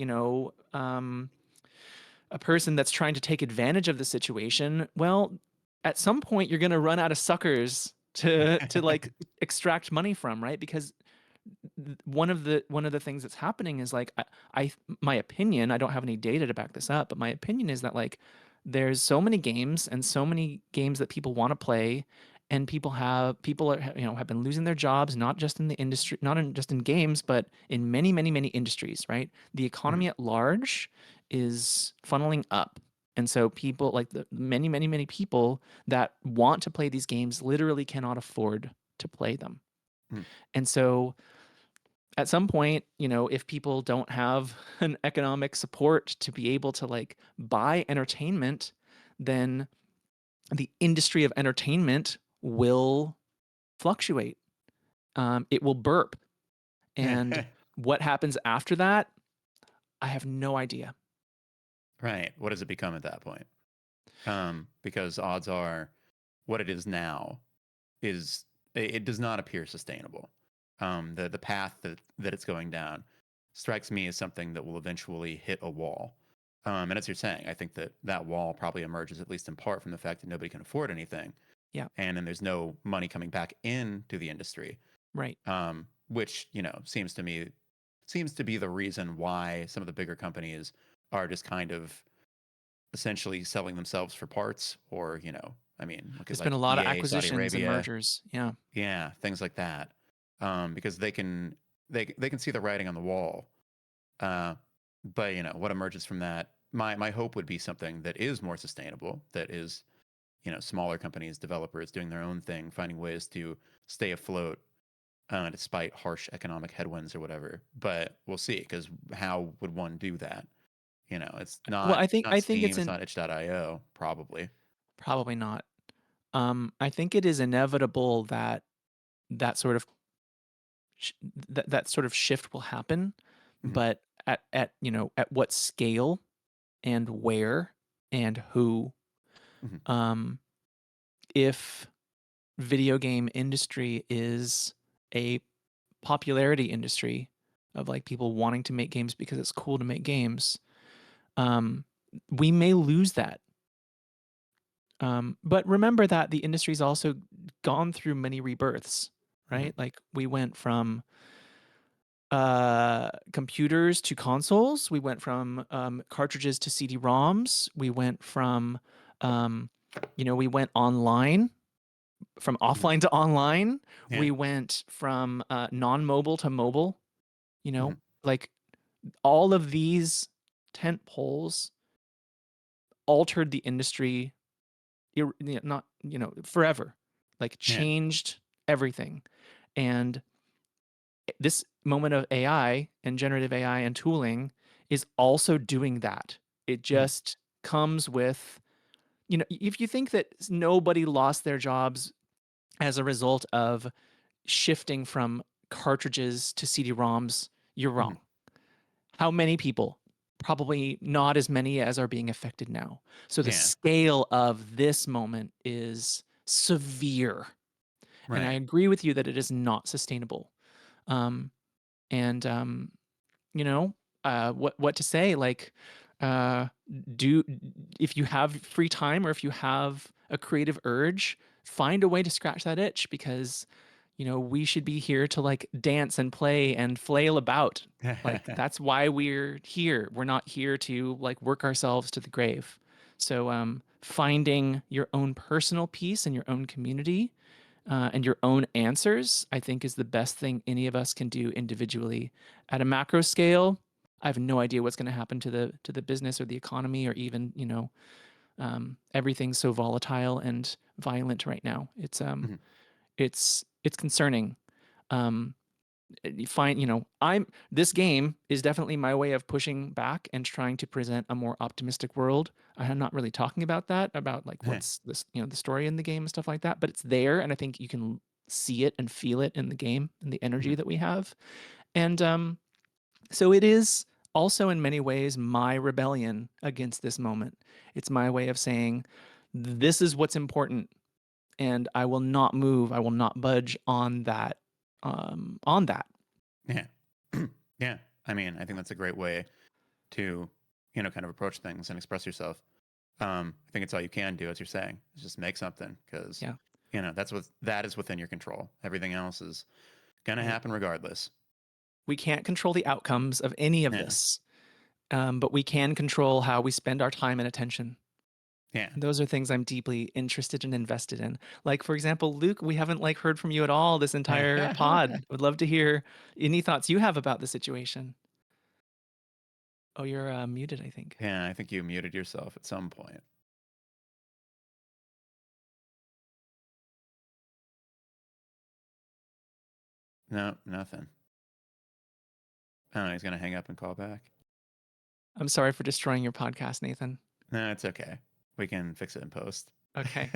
S3: person that's trying to take advantage of the situation, well, at some point you're going to run out of suckers to like extract money from, right? Because one of the things that's happening is like I my opinion, I don't have any data to back this up, but my opinion is that like there's so many games and so many games that people want to play, and people are have been losing their jobs, not just in the industry, not in, just in games, but in many industries, right? The
S1: Hmm.
S3: economy at large is funneling up. And so people like the many people that want to play these games literally cannot afford to play them.
S1: Hmm.
S3: And so at some point, if people don't have an economic support to be able to like buy entertainment, then the industry of entertainment will fluctuate. It will burp. And what happens after that, I have no idea.
S1: Right. What does it become at that point? Because odds are what it is now is it does not appear sustainable. The path that it's going down strikes me as something that will eventually hit a wall. And as you're saying, I think that that wall probably emerges at least in part from the fact that nobody can afford anything,
S3: Yeah,
S1: and then there's no money coming back into the industry,
S3: right.
S1: which seems to be the reason why some of the bigger companies are just kind of essentially selling themselves for parts, or I mean, look at
S3: There's been
S1: like
S3: a lot of
S1: EA, Saudi
S3: acquisitions and
S1: Arabia,
S3: mergers. Yeah.
S1: yeah, things like that, because they can see the writing on the wall. Uh, but what emerges from that? My hope would be something that is more sustainable. That is, smaller companies, developers doing their own thing, finding ways to stay afloat despite harsh economic headwinds or whatever. But we'll see, because how would one do that? It's
S3: Well,
S1: not
S3: I think
S1: Steam,
S3: it's
S1: it's
S3: in
S1: not itch.io, probably.
S3: probably not. I think it is inevitable that that sort of that sort of shift will happen,
S1: Hmm.
S3: but at what scale and where and who.
S1: Hmm.
S3: Um, if video game industry is a popularity industry of like people wanting to make games because it's cool to make games, um, we may lose that. But remember that the industry's also gone through many rebirths,
S1: Hmm.
S3: right? Like we went from computers to consoles. We went from cartridges to CD-ROMs. We went from um, we went online, from
S1: Hmm.
S3: offline to online.
S1: Yeah.
S3: We went from non-mobile to mobile. You know,
S1: Hmm.
S3: like all of these tent poles altered the industry, not forever, like
S1: Yeah.
S3: changed everything. And this moment of AI and generative AI and tooling is also doing that. It
S1: Hmm.
S3: just comes with, if you think that nobody lost their jobs as a result of shifting from cartridges to CD-ROMs, you're
S1: Hmm.
S3: wrong. How many people? Probably not as many as are being affected now. So the
S1: Yeah.
S3: scale of this moment is severe. And I
S1: Right.
S3: agree with you that it is not sustainable. Um, and you know what to say, like uh do if you have free time, or if you have a creative urge, find a way to scratch that itch, because we should be here to like dance and play and flail about. Like that's why we're here. We're not here to like work ourselves to the grave. So finding your own personal peace and your own community, and your own answers, I think is the best thing any of us can do individually. At a macro scale, I have no idea what's going to happen to the business or the economy, or even, everything's so volatile and violent right now.
S1: Mhm.
S3: It's concerning. Um, you find, I'm this game is definitely my way of pushing back and trying to present a more optimistic world. I'm not really talking about that, about like
S1: Hey.
S3: what's this, the story in the game and stuff like that, but it's there, and I think you can see it and feel it in the game and the energy
S1: Mhm.
S3: that we have. And so it is also in many ways my rebellion against this moment. It's my way of saying, this is what's important, and I will not move. I will not budge on that. On that.
S1: Yeah. Yeah. I mean, I think that's a great way to, kind of approach things and express yourself. I think it's all you can do, as you're saying, is just make something, because,
S3: Yeah.
S1: that is within your control. Everything else is gonna
S3: Right.
S1: happen regardless.
S3: We can't control the outcomes of any of
S1: Yeah.
S3: this, but we can control how we spend our time and attention.
S1: Yeah.
S3: And those are things I'm deeply interested and invested in. Like, for example, Luke, we haven't like heard from you at all this entire pod. Would love to hear any thoughts you have about the situation. Oh, you're muted, I think.
S1: Yeah, I think you muted yourself at some point. No, nothing. Oh, he's gonna hang up and call back.
S3: I'm sorry for destroying your podcast, Nathan.
S1: No, it's okay. We can fix it in post.
S3: Okay.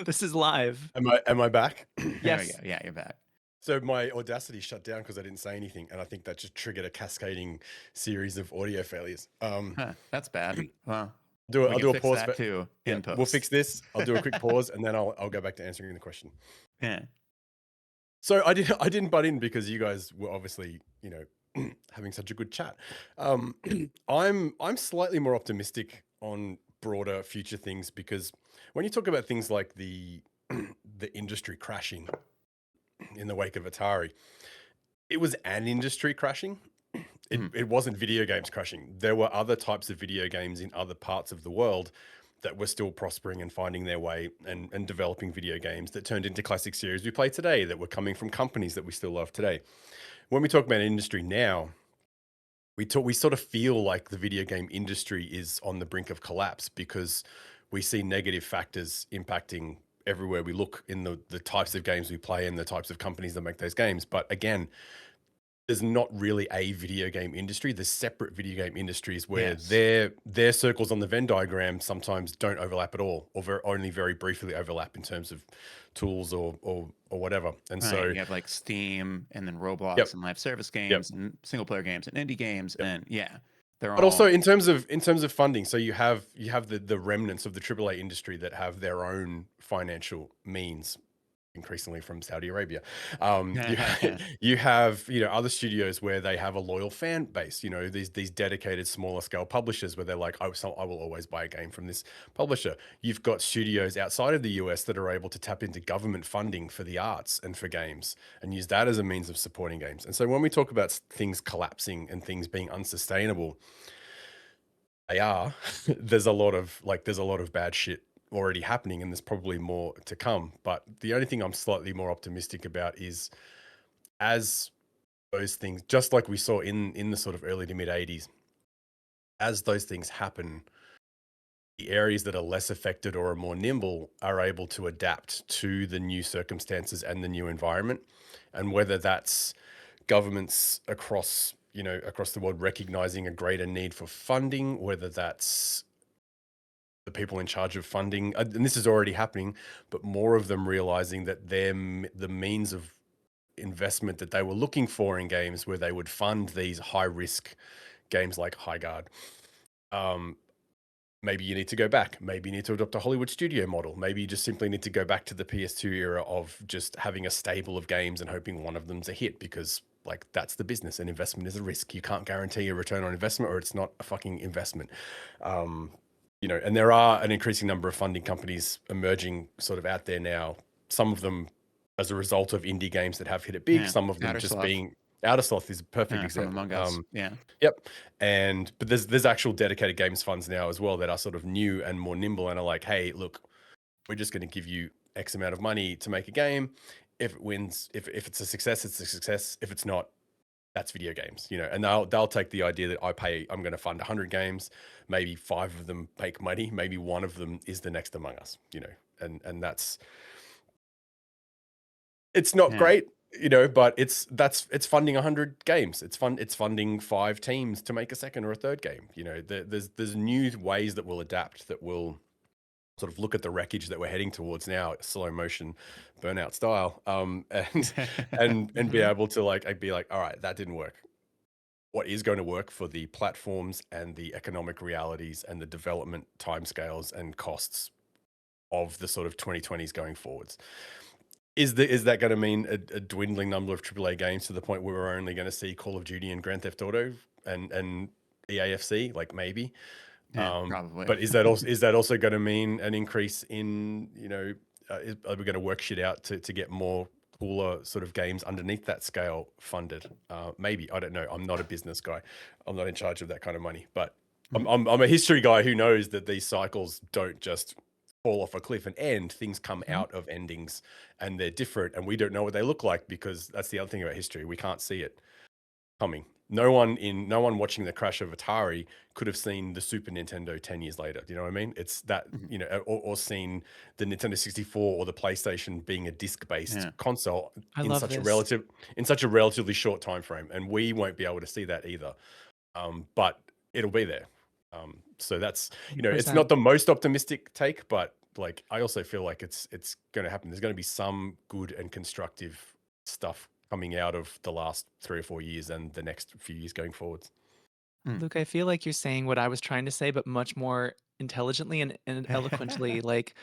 S3: This is live.
S2: Am I back?
S1: There we go.
S3: Yes.
S1: Yeah, you're back.
S2: So my Audacity shut down because I didn't say anything, and I think that just triggered a cascading series of audio failures.
S1: Huh, that's bad. Well,
S2: I'll
S1: we can
S2: do a
S1: fix
S2: pause
S1: that
S2: for
S1: too
S2: yeah.
S1: in
S2: We'll fix
S1: post.
S2: this. I'll do a quick pause, and then I'll go back to answering the question.
S1: Yeah.
S2: So I didn't butt in because you guys were obviously having such a good chat. I'm slightly more optimistic on broader future things, because when you talk about things like the the industry crashing in the wake of Atari, it was an industry crashing.
S1: Mhm.
S2: It wasn't video games crashing. There were other types of video games in other parts of the world that were still prospering and finding their way, and developing video games that turned into classic series we play today, that were coming from companies that we still love today. When we talk about industry now, we sort of feel like the video game industry is on the brink of collapse, because we see negative factors impacting everywhere we look in the types of games we play and the types of companies that make those games. But again, there's not really a video game industry. There's separate video game industries where
S1: Yes.
S2: their circles on the Venn diagram sometimes don't overlap at all, or only very briefly overlap in terms of tools or whatever. And
S1: Right.
S2: so,
S1: You have like Steam, and then Roblox,
S2: yep,
S1: and live service
S2: yep,
S1: games, and single player games, and indie games,
S2: yep.
S1: and yeah, they're
S2: But also
S1: all
S2: in terms of funding, so you have the remnants of the AAA industry that have their own financial means, increasingly from Saudi Arabia. You you have other studios where they have a loyal fan base. These dedicated smaller scale publishers where they're like, I will always buy a game from this publisher. You've got studios outside of the US that are able to tap into government funding for the arts and for games, and use that as a means of supporting games. And so when we talk about things collapsing and things being unsustainable, they are. There's a lot of bad shit already happening, and there's probably more to come. But the only thing I'm slightly more optimistic about is, as those things, just like we saw in the sort of early to mid 80s, as those things happen, the areas that are less affected or are more nimble are able to adapt to the new circumstances and the new environment. And whether that's governments across the world recognizing a greater need for funding, whether that's the people in charge of funding, and this is already happening, but more of them realizing that the means of investment that they were looking for in games, where they would fund these high risk games like High Guard, um, maybe you need to go back. Maybe you need to adopt a Hollywood studio model. Maybe you just simply need to go back to the PS2 era of just having a stable of games and hoping one of them's a hit, because like that's the business, and investment is a risk. You can't guarantee a return on investment, or it's not a fucking investment. Um, and there are an increasing number of funding companies emerging sort of out there now. Some of them as a result of indie games that have hit it big.
S1: yeah.
S2: Some of them
S1: Outer
S2: just
S1: Sloth,
S2: being Outer Sloth is a perfect
S1: from
S2: example.
S1: Among Us. Yeah.
S2: Yep. But there's actual dedicated games funds now as well that are sort of new and more nimble, and are like, hey, look, we're just going to give you X amount of money to make a game. If it wins, if it's a success, it's a success. If it's not, that's video games, you know, and they'll take the idea that I'm going to fund 100 games, maybe 5 of them make money, maybe one of them is the next Among Us, you know, and that's it's not
S1: Yeah.
S2: great, you know, but it's funding 100 games. It's funding 5 teams to make a second or a third game. You know, there's new ways that will adapt, that will sort of look at the wreckage that we're heading towards now, slow motion, burnout style, and be
S3: Mhm.
S2: able to like be like, all right, that didn't work. What is going to work for the platforms and the economic realities and the development timescales and costs of the sort of 2020s going forwards? Is that going to mean a dwindling number of AAA games to the point where we're only going to see Call of Duty and Grand Theft Auto and EAFC? Like maybe.
S1: Yeah, probably.
S2: But is that also going to mean an increase in, you know, are we going to work shit out to get more cooler sort of games underneath that scale funded? Maybe, I don't know. I'm not a business guy. I'm not in charge of that kind of money, but I'm a history guy who knows that these cycles don't just fall off a cliff and end. Things come
S3: Mhm.
S2: out of endings and they're different, and we don't know what they look like, because that's the other thing about history. We can't see it coming. No one watching the crash of Atari could have seen the Super Nintendo 10 years later. Do you know what I mean? It's that,
S1: Mhm.
S2: you know, or seen the Nintendo 64 or the PlayStation being a disc-based
S1: Yeah.
S2: console
S3: I
S2: in
S3: love this.
S2: in such a relatively short time frame, and we won't be able to see that either. But it'll be there. So that's, you know, it's
S3: 100%.
S2: not the most optimistic take, but like I also feel like it's going to happen. There's going to be some good and constructive stuff coming out of the last 3 or 4 years and the next few years going forwards.
S1: Mm.
S3: Luke, I feel like you're saying what I was trying to say, but much more intelligently and eloquently. Like,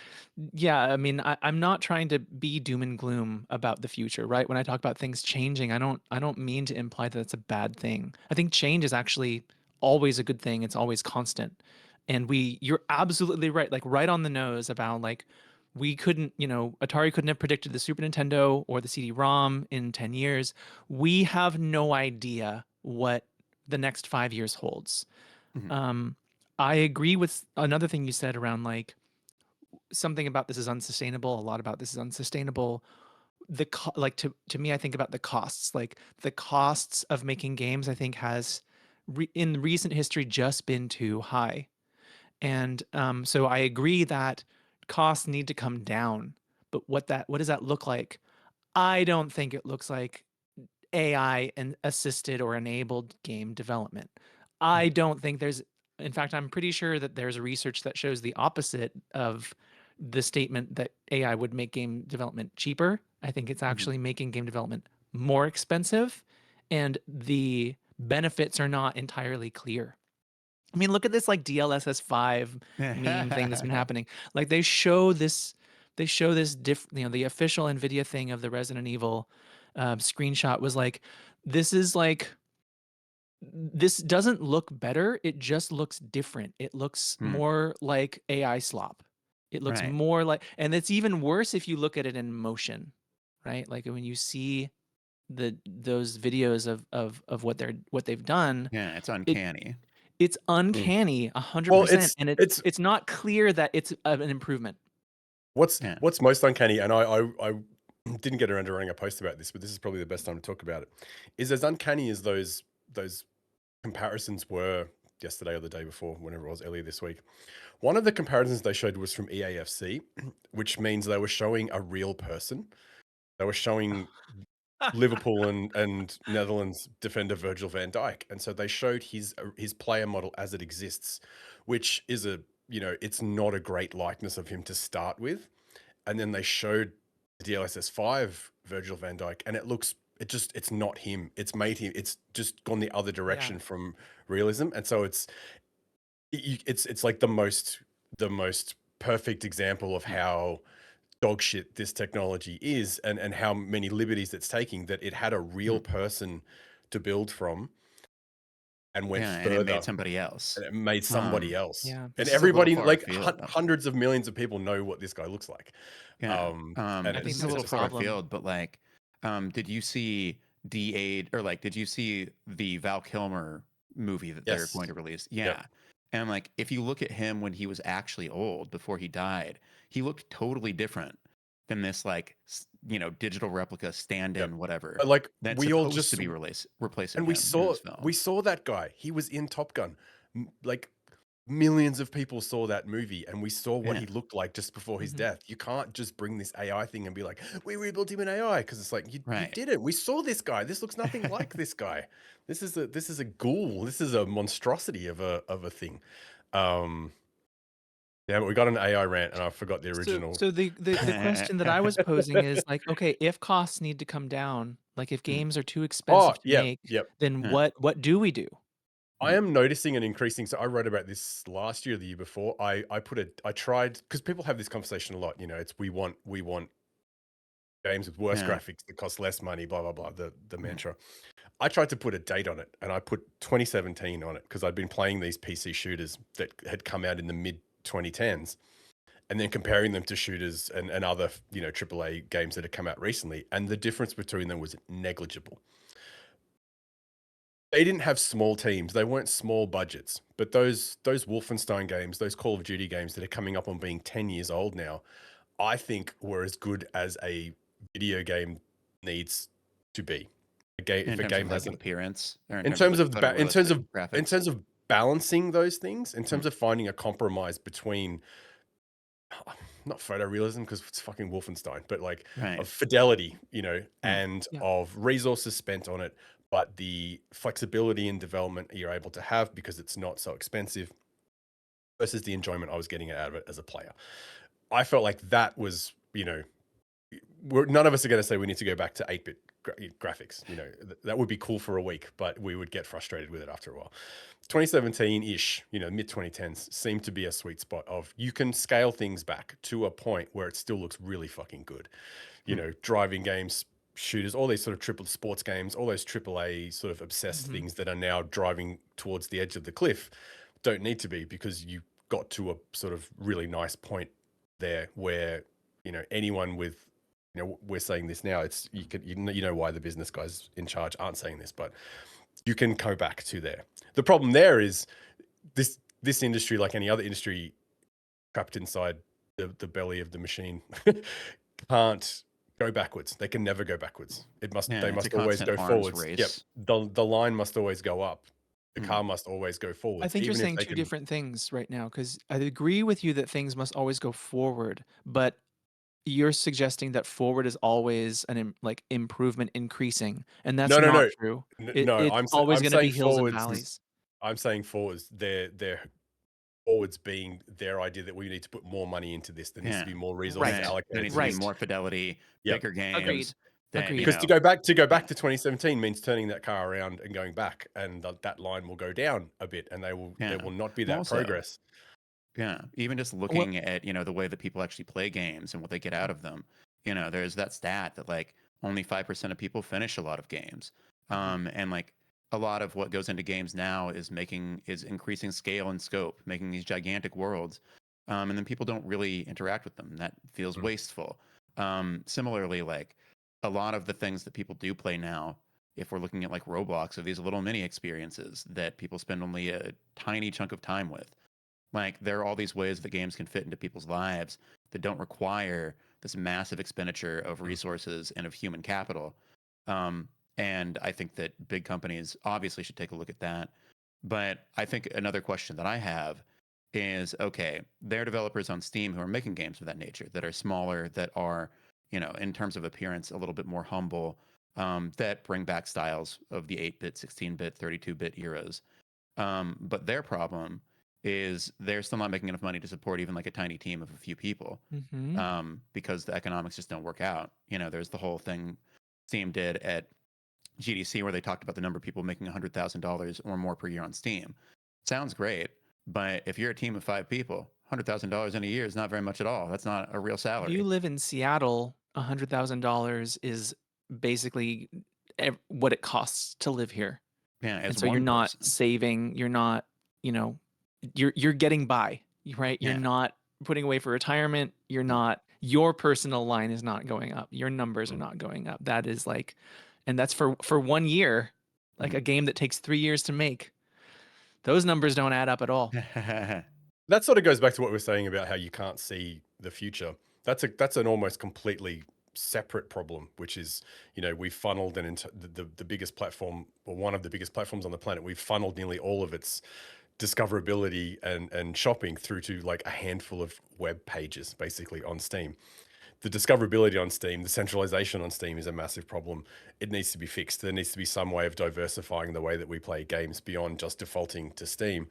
S3: yeah, I mean, I'm not trying to be doom and gloom about the future, right? When I talk about things changing, I don't mean to imply that it's a bad thing. I think change is actually always a good thing. It's always constant. And you're absolutely right, like right on the nose about like we couldn't, Atari couldn't have predicted the Super Nintendo or the CD-ROM in 10 years. We have no idea what the next 5 years holds.
S1: Mhm.
S3: Um, I agree with another thing you said around like something about this is unsustainable. A lot about this is unsustainable. Like to me, I think about the costs. Like the costs of making games, I think has in recent history just been too high. And so I agree that costs need to come down. But what does that look like? I don't think it looks like AI and assisted or enabled game development. I
S1: Mhm.
S3: don't think in fact, I'm pretty sure that there's research that shows the opposite of the statement that AI would make game development cheaper. I think it's
S1: Mhm.
S3: actually making game development more expensive, and the benefits are not entirely clear. I mean, look at this like DLSS 5 meme thing that's been happening. Like they show this the official Nvidia thing of the Resident Evil screenshot was like, this is like this doesn't look better. It just looks different. It looks
S1: Mm.
S3: more like AI slop. It looks
S1: Right.
S3: more like, and it's even worse if you look at it in motion, right? Like when you see those videos of what they've done,
S1: Yeah, it's
S3: it
S1: uncanny.
S3: it's
S2: Mm.
S3: uncanny
S2: Well,
S3: 100%, and it's not clear that it's an improvement.
S1: Yeah.
S2: what's most uncanny, and I didn't get around to writing a post about this, but this is probably the best time to talk about it. Is as uncanny as those comparisons were yesterday or the day before, whenever it was, earlier this week. One of the comparisons they showed was from EAFC, which means they were showing a real person. They were showing Liverpool and Netherlands defender Virgil van Dijk, and so they showed his player model as it exists, which is it's not a great likeness of him to start with, and then they showed the DLSS 5 Virgil van Dijk, and it's not him. It's just gone the other
S3: Yeah.
S2: direction from realism, and so it's like the most perfect example of
S1: Yeah.
S2: how dog shit this technology is, and how many liberties it's taking, that it had a real
S1: Mhm.
S2: person to build from and went
S1: Yeah, and it made
S2: further,
S1: somebody else.
S2: and it made somebody else.
S3: Yeah.
S2: And
S1: This is a little
S2: everybody,
S1: far
S2: like
S1: afield, though.
S2: hundreds of millions of people know what this guy looks like.
S1: Yeah.
S2: And
S3: I
S1: This
S3: think
S1: is a
S3: that's
S2: it's
S3: the
S1: little
S2: just
S1: far
S3: problem.
S1: afield, but like, did you see D8 or like, did you see the Val Kilmer movie that they're
S2: yes.
S1: going to release?
S2: Yep.
S1: Yeah. And like, if you look at him when he was actually old before he died, he looked totally different than this like digital replica, stand-in, whatever,
S2: But like
S1: that's
S2: we all
S1: supposed
S2: just
S1: to be replacing
S2: and
S1: him in this
S2: we
S1: film.
S2: saw that guy. He was in Top Gun. Like millions of people saw that movie, and we saw what
S1: Yeah.
S2: he looked like just before his
S3: Mhm.
S2: death. You can't just bring this AI thing and be like, we rebuilt him in AI, because it's like you
S1: Right.
S2: didn't. We saw this guy. This looks nothing like this guy. This is a ghoul. This is a monstrosity of a thing. Yeah, but we got an AI rant, and I forgot the original.
S3: So the question that I was posing is like, okay, if costs need to come down, like if
S1: Mm.
S3: games are too
S2: Oh,
S3: expensive to
S2: yeah,
S3: make,
S2: yep.
S3: then
S1: Yeah.
S3: what do we do?
S2: I am noticing an increasing. So I wrote about this last year, or the year before. I tried, because people have this conversation a lot. It's we want games with worse
S1: Yeah.
S2: graphics that cost less money. Blah blah blah. The
S1: Mhm.
S2: mantra. I tried to put a date on it, and I put 2017 on it, because I'd been playing these PC shooters that had come out in the mid 2010s, and then comparing them to shooters and other AAA games that had come out recently, and the difference between them was negligible. They didn't have small teams. They weren't small budgets. But those Wolfenstein games, those Call of Duty games that are coming up on being 10 years old now, I think were as good as a video game needs to be.
S1: In
S2: If a
S1: terms
S2: game
S1: of like
S2: has an
S1: appearance, or in
S2: in
S1: terms of
S2: terms
S1: like
S2: of
S1: photorealistic
S2: in
S1: graphics.
S2: terms of balancing those things, in
S1: Mm.
S2: terms of finding a compromise between not photorealism, because it's fucking Wolfenstein, but like
S1: Right.
S2: of fidelity,
S1: Mm.
S2: and
S3: Yeah.
S2: of resources spent on it, but the flexibility in development you're able to have because it's not so expensive, versus the enjoyment I was getting out of it as a player. I felt like that was, none of us are going to say we need to go back to 8-bit graphics. That would be cool for a week, but we would get frustrated with it after a while. 2017-ish, mid 2010s seemed to be a sweet spot of you can scale things back to a point where it still looks really fucking good.
S1: Mm.
S2: Driving games, shooters, all these sort of triple sports games, all those AAA sort of obsessed
S3: Mhm.
S2: things that are now driving towards the edge of the cliff don't need to be, because you got to a sort of really nice point there where, anyone with, we're saying this now, it's you know why the business guys in charge aren't saying this, but you can go back to there. The problem there is this industry, like any other industry, trapped inside the belly of the machine, can't go backwards. They can never go backwards.
S1: Yeah,
S2: They
S1: it's a
S2: must always
S1: constant
S2: go
S1: arms
S2: forwards. Yep.
S1: race.
S2: The line must always go up. The
S1: Mm.
S2: car must always go
S3: I
S2: forwards,
S3: think you're
S2: even if
S3: saying
S2: they
S3: two
S2: can.
S3: different things right now because I agree with you that things must always go forward, but you're suggesting that forward is always like improvement increasing, and that's
S2: No, no,
S3: not
S2: no,
S3: true.
S2: no.
S3: It's always
S2: I'm
S3: going to be
S2: saying
S3: hills and
S2: forwards.
S3: valleys.
S2: I'm saying forwards. They're forwards being their idea that we need to put more money into this. There needs to
S1: Yeah.
S2: be more resources
S3: Right.
S1: Right. There
S2: allocated
S1: needs
S2: to
S1: to be
S2: this.
S3: Right.
S1: more fidelity,
S2: Yep.
S1: bigger
S3: Agreed.
S1: games. That
S3: Agreed.
S2: Because to go back
S1: yeah,
S2: to 2017 means turning that car around and going back, and that line will go down a bit, and there
S1: yeah.
S2: will not be
S1: Well,
S2: that
S1: also,
S2: progress.
S1: yeah, even just
S3: Well,
S1: looking at the way that people actually play games and what they get out of them. There's that stat that like only 5% of people finish a lot of games.
S3: mhm.
S1: And like a lot of what goes into games now is increasing scale and scope, making these gigantic worlds. And then people don't really interact with them. That feels
S2: Mm.
S1: wasteful. Similarly, like a lot of the things that people do play now, if we're looking at like Roblox, are these little mini experiences that people spend only a tiny chunk of time with. Like there are all these ways that games can fit into people's lives that don't require this massive expenditure of
S2: Mm.
S1: resources and of human capital. And I think that big companies obviously should take a look at that. But I think another question that I have is okay, there are developers on Steam who are making games of that nature that are smaller, that are, in terms of appearance, a little bit more humble, that bring back styles of the 8-bit, 16-bit, 32-bit eras. But their problem is they're still not making enough money to support even like a tiny team of a few people,
S3: Mhm.
S1: because the economics just don't work out. There's the whole thing Steam did at GDC where they talked about the number of people making $100,000 or more per year on Steam. Sounds great, but if you're a team of 5 people, $100,000 in a year is not very much at all. That's not a real
S3: If you
S1: salary.
S3: live in Seattle, $100,000 is basically what it costs to live here.
S1: Yeah,
S3: And
S1: as
S3: so you're
S1: one
S3: not
S1: person.
S3: saving, you're not, you know, you're getting by, right? You're
S1: Yeah.
S3: not putting away for retirement. You're
S1: Mm.
S3: not, your personal line is not going up. Your numbers are
S2: Mm.
S3: not going up. That is like, and that's for 1 year, like
S1: Mm.
S3: a game that takes 3 years to make. Those numbers don't add up at all.
S2: That sort of goes back to what we are saying about how you can't see the future. That's an almost completely separate problem, which is, we've funneled the biggest platform, or one of the biggest platforms on the planet. We've funneled nearly all of its discoverability and shopping through to like a handful of web pages, basically, on Steam. The discoverability on Steam, the centralization on Steam is a massive problem. It needs to be fixed. There needs to be some way of diversifying the way that we play games beyond just defaulting to Steam.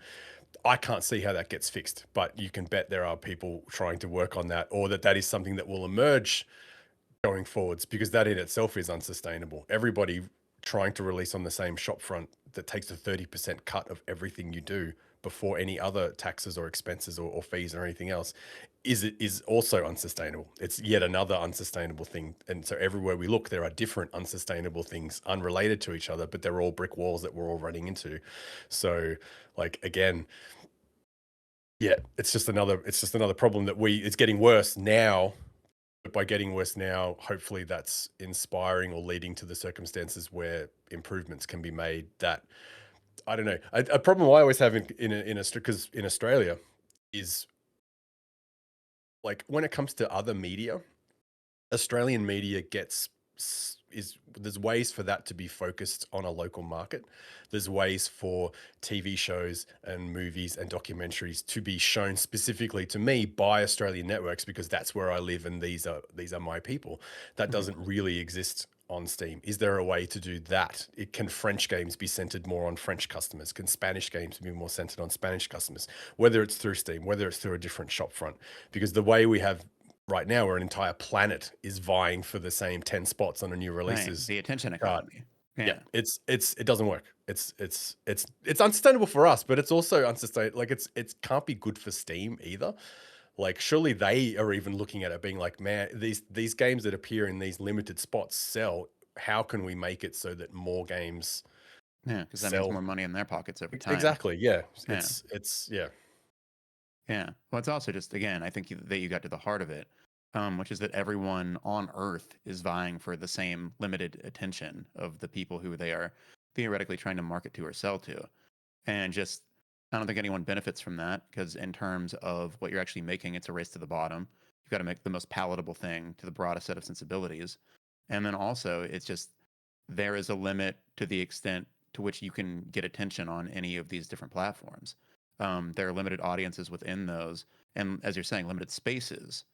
S2: I can't see how that gets fixed, but you can bet there are people trying to work on that, or that is something that will emerge going forwards, because that in itself is unsustainable. Everybody trying to release on the same shop front that takes a 30% cut of everything you do before any other taxes or expenses or fees or anything else is also unsustainable. It's yet another unsustainable thing. And so everywhere we look, there are different unsustainable things unrelated to each other, but they're all brick walls that we're all running into. So like, again, yeah, it's just another problem that it's getting worse now. But by getting worse now, hopefully that's inspiring or leading to the circumstances where improvements can be made. That, I don't know, a problem I always have because in Australia is, like, when it comes to other media, Australian media there's ways for that to be focused on a local market. There's ways for TV shows and movies and documentaries to be shown specifically to me by Australian networks, because that's where I live and these are my people. That doesn't really exist on Steam. Is there a way to do that? Can French games be centered more on French customers? Can Spanish games be more centered on Spanish customers? Whether it's through Steam, whether it's through a different shop front, because the way we have right now, where an entire planet is vying for the same 10 spots on a new releases.
S1: The attention economy.
S2: Yeah, it doesn't work. It's unsustainable for us, but it's also unsustainable. Like, it can't be good for Steam either. Like, surely they are even looking at it being like, man, these games that appear in these limited spots sell. How can we make it so that more games
S1: because that means more money in their pockets every time.
S2: Exactly. Yeah. It's yeah.
S1: Yeah. Well, it's also just, again, I think that you got to the heart of it, which is that everyone on Earth is vying for the same limited attention of the people who they are theoretically trying to market to or sell to. And just, I don't think anyone benefits from that, because in terms of what you're actually making, it's a race to the bottom. You've got to make the most palatable thing to the broadest set of sensibilities. And then also, it's just, there is a limit to the extent to which you can get attention on any of these different platforms. There are limited audiences within those, and as you're saying, limited spaces.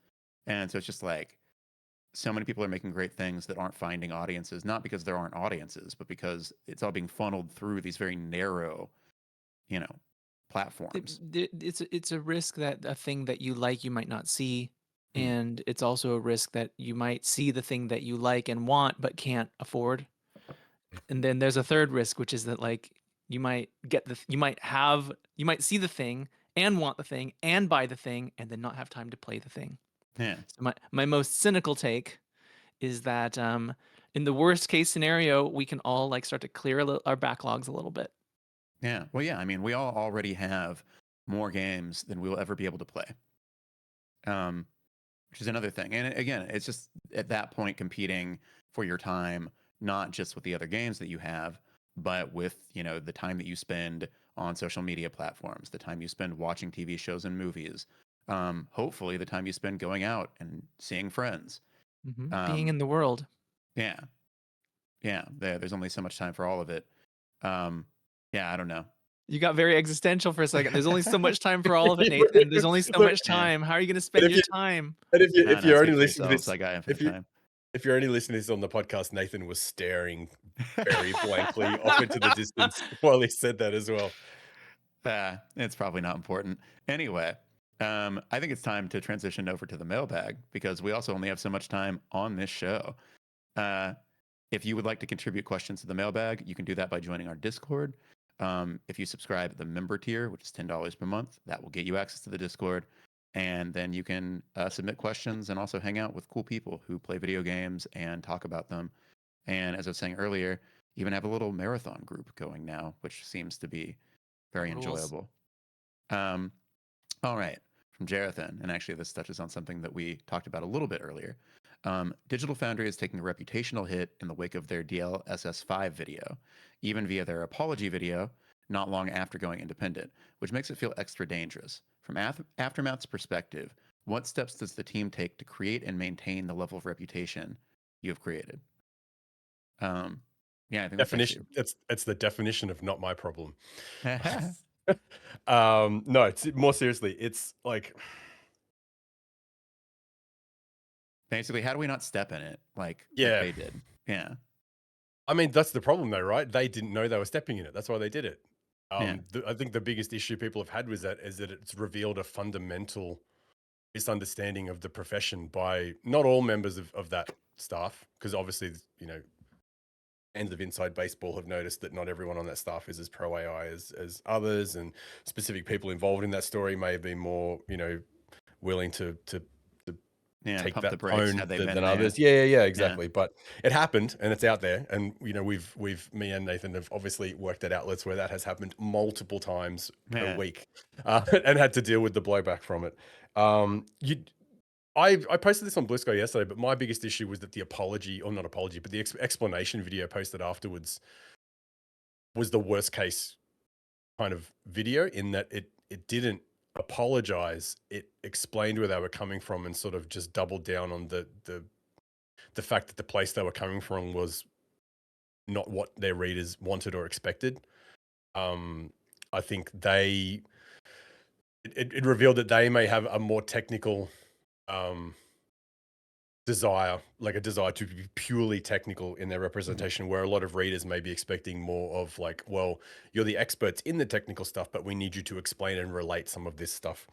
S1: And so it's just like, so many people are making great things that aren't finding audiences, not because there aren't audiences, but because it's all being funneled through these very narrow, platforms.
S3: It's a risk that a thing that you like you might not see,
S1: Hmm.
S3: and it's also a risk that you might see the thing that you like and want but can't afford. And then there's a third risk, which is that, like, you might see the thing and want the thing and buy the thing and then not have time to play the thing.
S1: Yeah.
S3: So my most cynical take is that in the worst case scenario, we can all like start to clear our backlogs a little bit.
S1: Yeah. Well, yeah. I mean, we all already have more games than we'll ever be able to play. Which is another thing. And again, it's just at that point competing for your time, not just with the other games that you have, but with, the time that you spend on social media platforms, the time you spend watching TV shows and movies, hopefully the time you spend going out and seeing friends.
S3: Being in the world.
S1: Yeah. Yeah. There's only so much time for all of it. Yeah, I don't know.
S3: You got very existential for a second. There's only so much time for all of it, Nathan. There's only so much time. How are you going to spend your time?
S2: And if you're only listening to this,
S1: I got infinite time.
S2: If you're only listening to this on the podcast, Nathan was staring very blankly off into the distance while he said that as well.
S1: It's probably not important. Anyway, I think it's time to transition over to the mailbag, because we also only have so much time on this show. If you would like to contribute questions to the mailbag, you can do that by joining our Discord. If you subscribe at the member tier, which is $10 per month, that will get you access to the Discord. And then you can submit questions and also hang out with cool people who play video games and talk about them. And as I was saying earlier, even have a little marathon group going now, which seems to be very enjoyable. All right. From Jarathan, and actually this touches on something that we talked about a little bit earlier. Digital Foundry is taking a reputational hit in the wake of their DLSS 5 video, even via their apology video not long after going independent, which makes it feel extra dangerous. From Aftermath's perspective, what steps does the team take to create and maintain the level of reputation you have created? Yeah, I think that's actually.
S2: Definition. It's the definition of not my problem.
S1: Yeah.
S2: No, it's more seriously. It's like,
S1: Basically, how do we not step in it like
S2: yeah.
S1: they did? Yeah.
S2: I mean, that's the problem though, right? They didn't know they were stepping in it. That's why they did it.
S1: Yeah.
S2: I think the biggest issue people have had is that it's revealed a fundamental misunderstanding of the profession by not all members of that staff, because obviously, you know, fans of inside baseball have noticed that not everyone on that staff is as pro AI as others, and specific people involved in that story may have been more, you know, willing to
S1: Yeah.
S2: take
S1: Pump the
S2: that
S1: brakes
S2: tone
S1: had they
S2: than
S1: been there.
S2: others. Yeah, exactly. But it happened and it's out there. And, you know, me and Nathan have obviously worked at outlets where that has happened multiple times per
S1: Yeah.
S2: week, and had to deal with the blowback from it. I posted this on BlizzCon yesterday, but my biggest issue was that the apology, or not apology, but the explanation video posted afterwards was the worst case kind of video, in that it didn't apologize. It explained where they were coming from and sort of just doubled down on the fact that the place they were coming from was not what their readers wanted or expected. I think it revealed that they may have a more technical desire, like a desire to be purely technical in their representation, where a lot of readers may be expecting more of like, well, you're the experts in the technical stuff, but we need you to explain and relate some of this stuff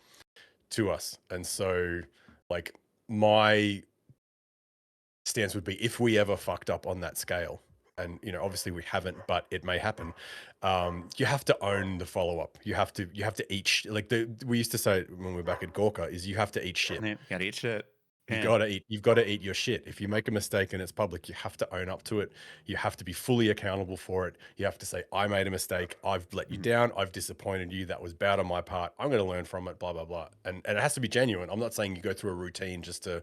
S2: to us. And so, like, my stance would be, if we ever fucked up on that scale, and, you know, obviously we haven't, but it may happen, you have to own the follow-up. You have to eat like we used to say when we were back at Gorka, is you have to eat shit.
S1: Yeah. Gotta eat shit.
S2: You've
S1: Yeah.
S2: got to eat your shit. If you make a mistake and it's public, you have to own up to it. You have to be fully accountable for it. You have to say, I made a mistake. I've let you down. I've disappointed you. That was bad on my part. I'm going to learn from it, blah, blah, blah. And it has to be genuine. I'm not saying you go through a routine just to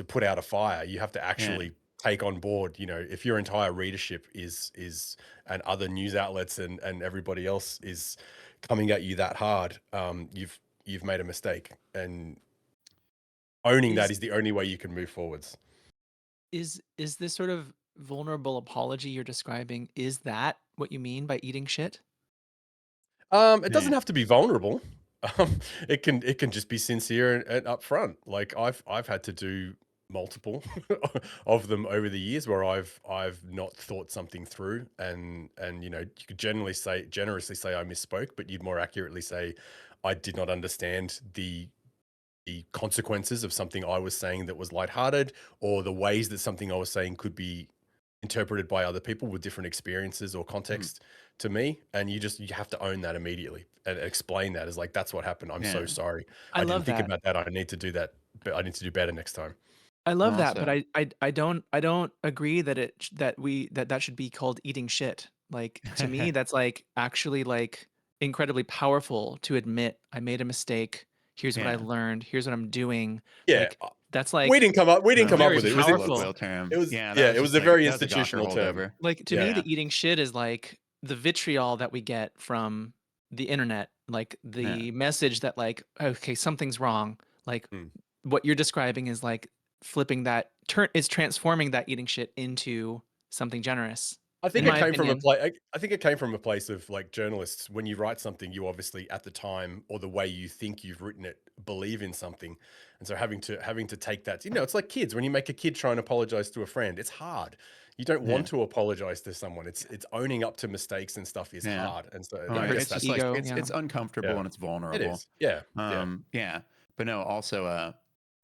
S2: put out a fire. You have to actually take on board, you know, if your entire readership is and other news outlets and everybody else is coming at you that hard, you've made a mistake, and owning that is the only way you can move forwards.
S3: Is this sort of vulnerable apology you're describing, is that what you mean by eating shit?
S2: It doesn't have to be vulnerable. It can just be sincere and upfront. Like I've had to do multiple of them over the years where I've not thought something through, and you know, you could generously say I misspoke, but you'd more accurately say I did not understand the consequences of something I was saying that was lighthearted, or the ways that something I was saying could be interpreted by other people with different experiences or context to me. And you have to own that immediately and explain that as like, that's what happened. I'm so sorry.
S3: I
S2: I didn't
S3: love
S2: think
S3: that.
S2: about that. I need to do that, but I need to do better next time.
S3: I love that, but
S1: Also,
S3: I don't agree that that should be called eating shit. Like, to me, that's like actually like incredibly powerful to admit I made a mistake. Here's what I
S1: yeah.
S3: learned. Here's what I'm doing.
S2: Yeah.
S3: Like, that's
S2: We
S3: like
S2: didn't come up
S3: very
S2: with it.
S1: Just a
S3: powerful.
S1: colloquial term.
S2: It was,
S1: Yeah,
S2: yeah, it was a very
S1: that was a Gawker
S2: institutional term.
S1: holdover.
S3: Like, to me,
S1: Yeah.
S3: the eating shit is like the vitriol that we get from the internet, like the message that like, okay, something's wrong. Like, what you're describing is like flipping that is transforming that eating shit into something generous.
S2: I think
S3: In
S2: it
S3: my
S2: came from a
S3: opinion.
S2: place. I think it came from a place of like, journalists. When you write something, you obviously at the time, or the way you think you've written it, believe in something, and so having to take that. You know, it's like kids. When you make a kid try and apologize to a friend, it's hard. You don't want to apologize to someone. It's owning up to mistakes and stuff is hard. And so
S1: Oh,
S2: I guess
S1: it's just
S2: that's
S1: like
S3: ego,
S1: it's uncomfortable and it's
S2: it
S1: vulnerable.
S2: is. Yeah.
S1: Yeah. But no, also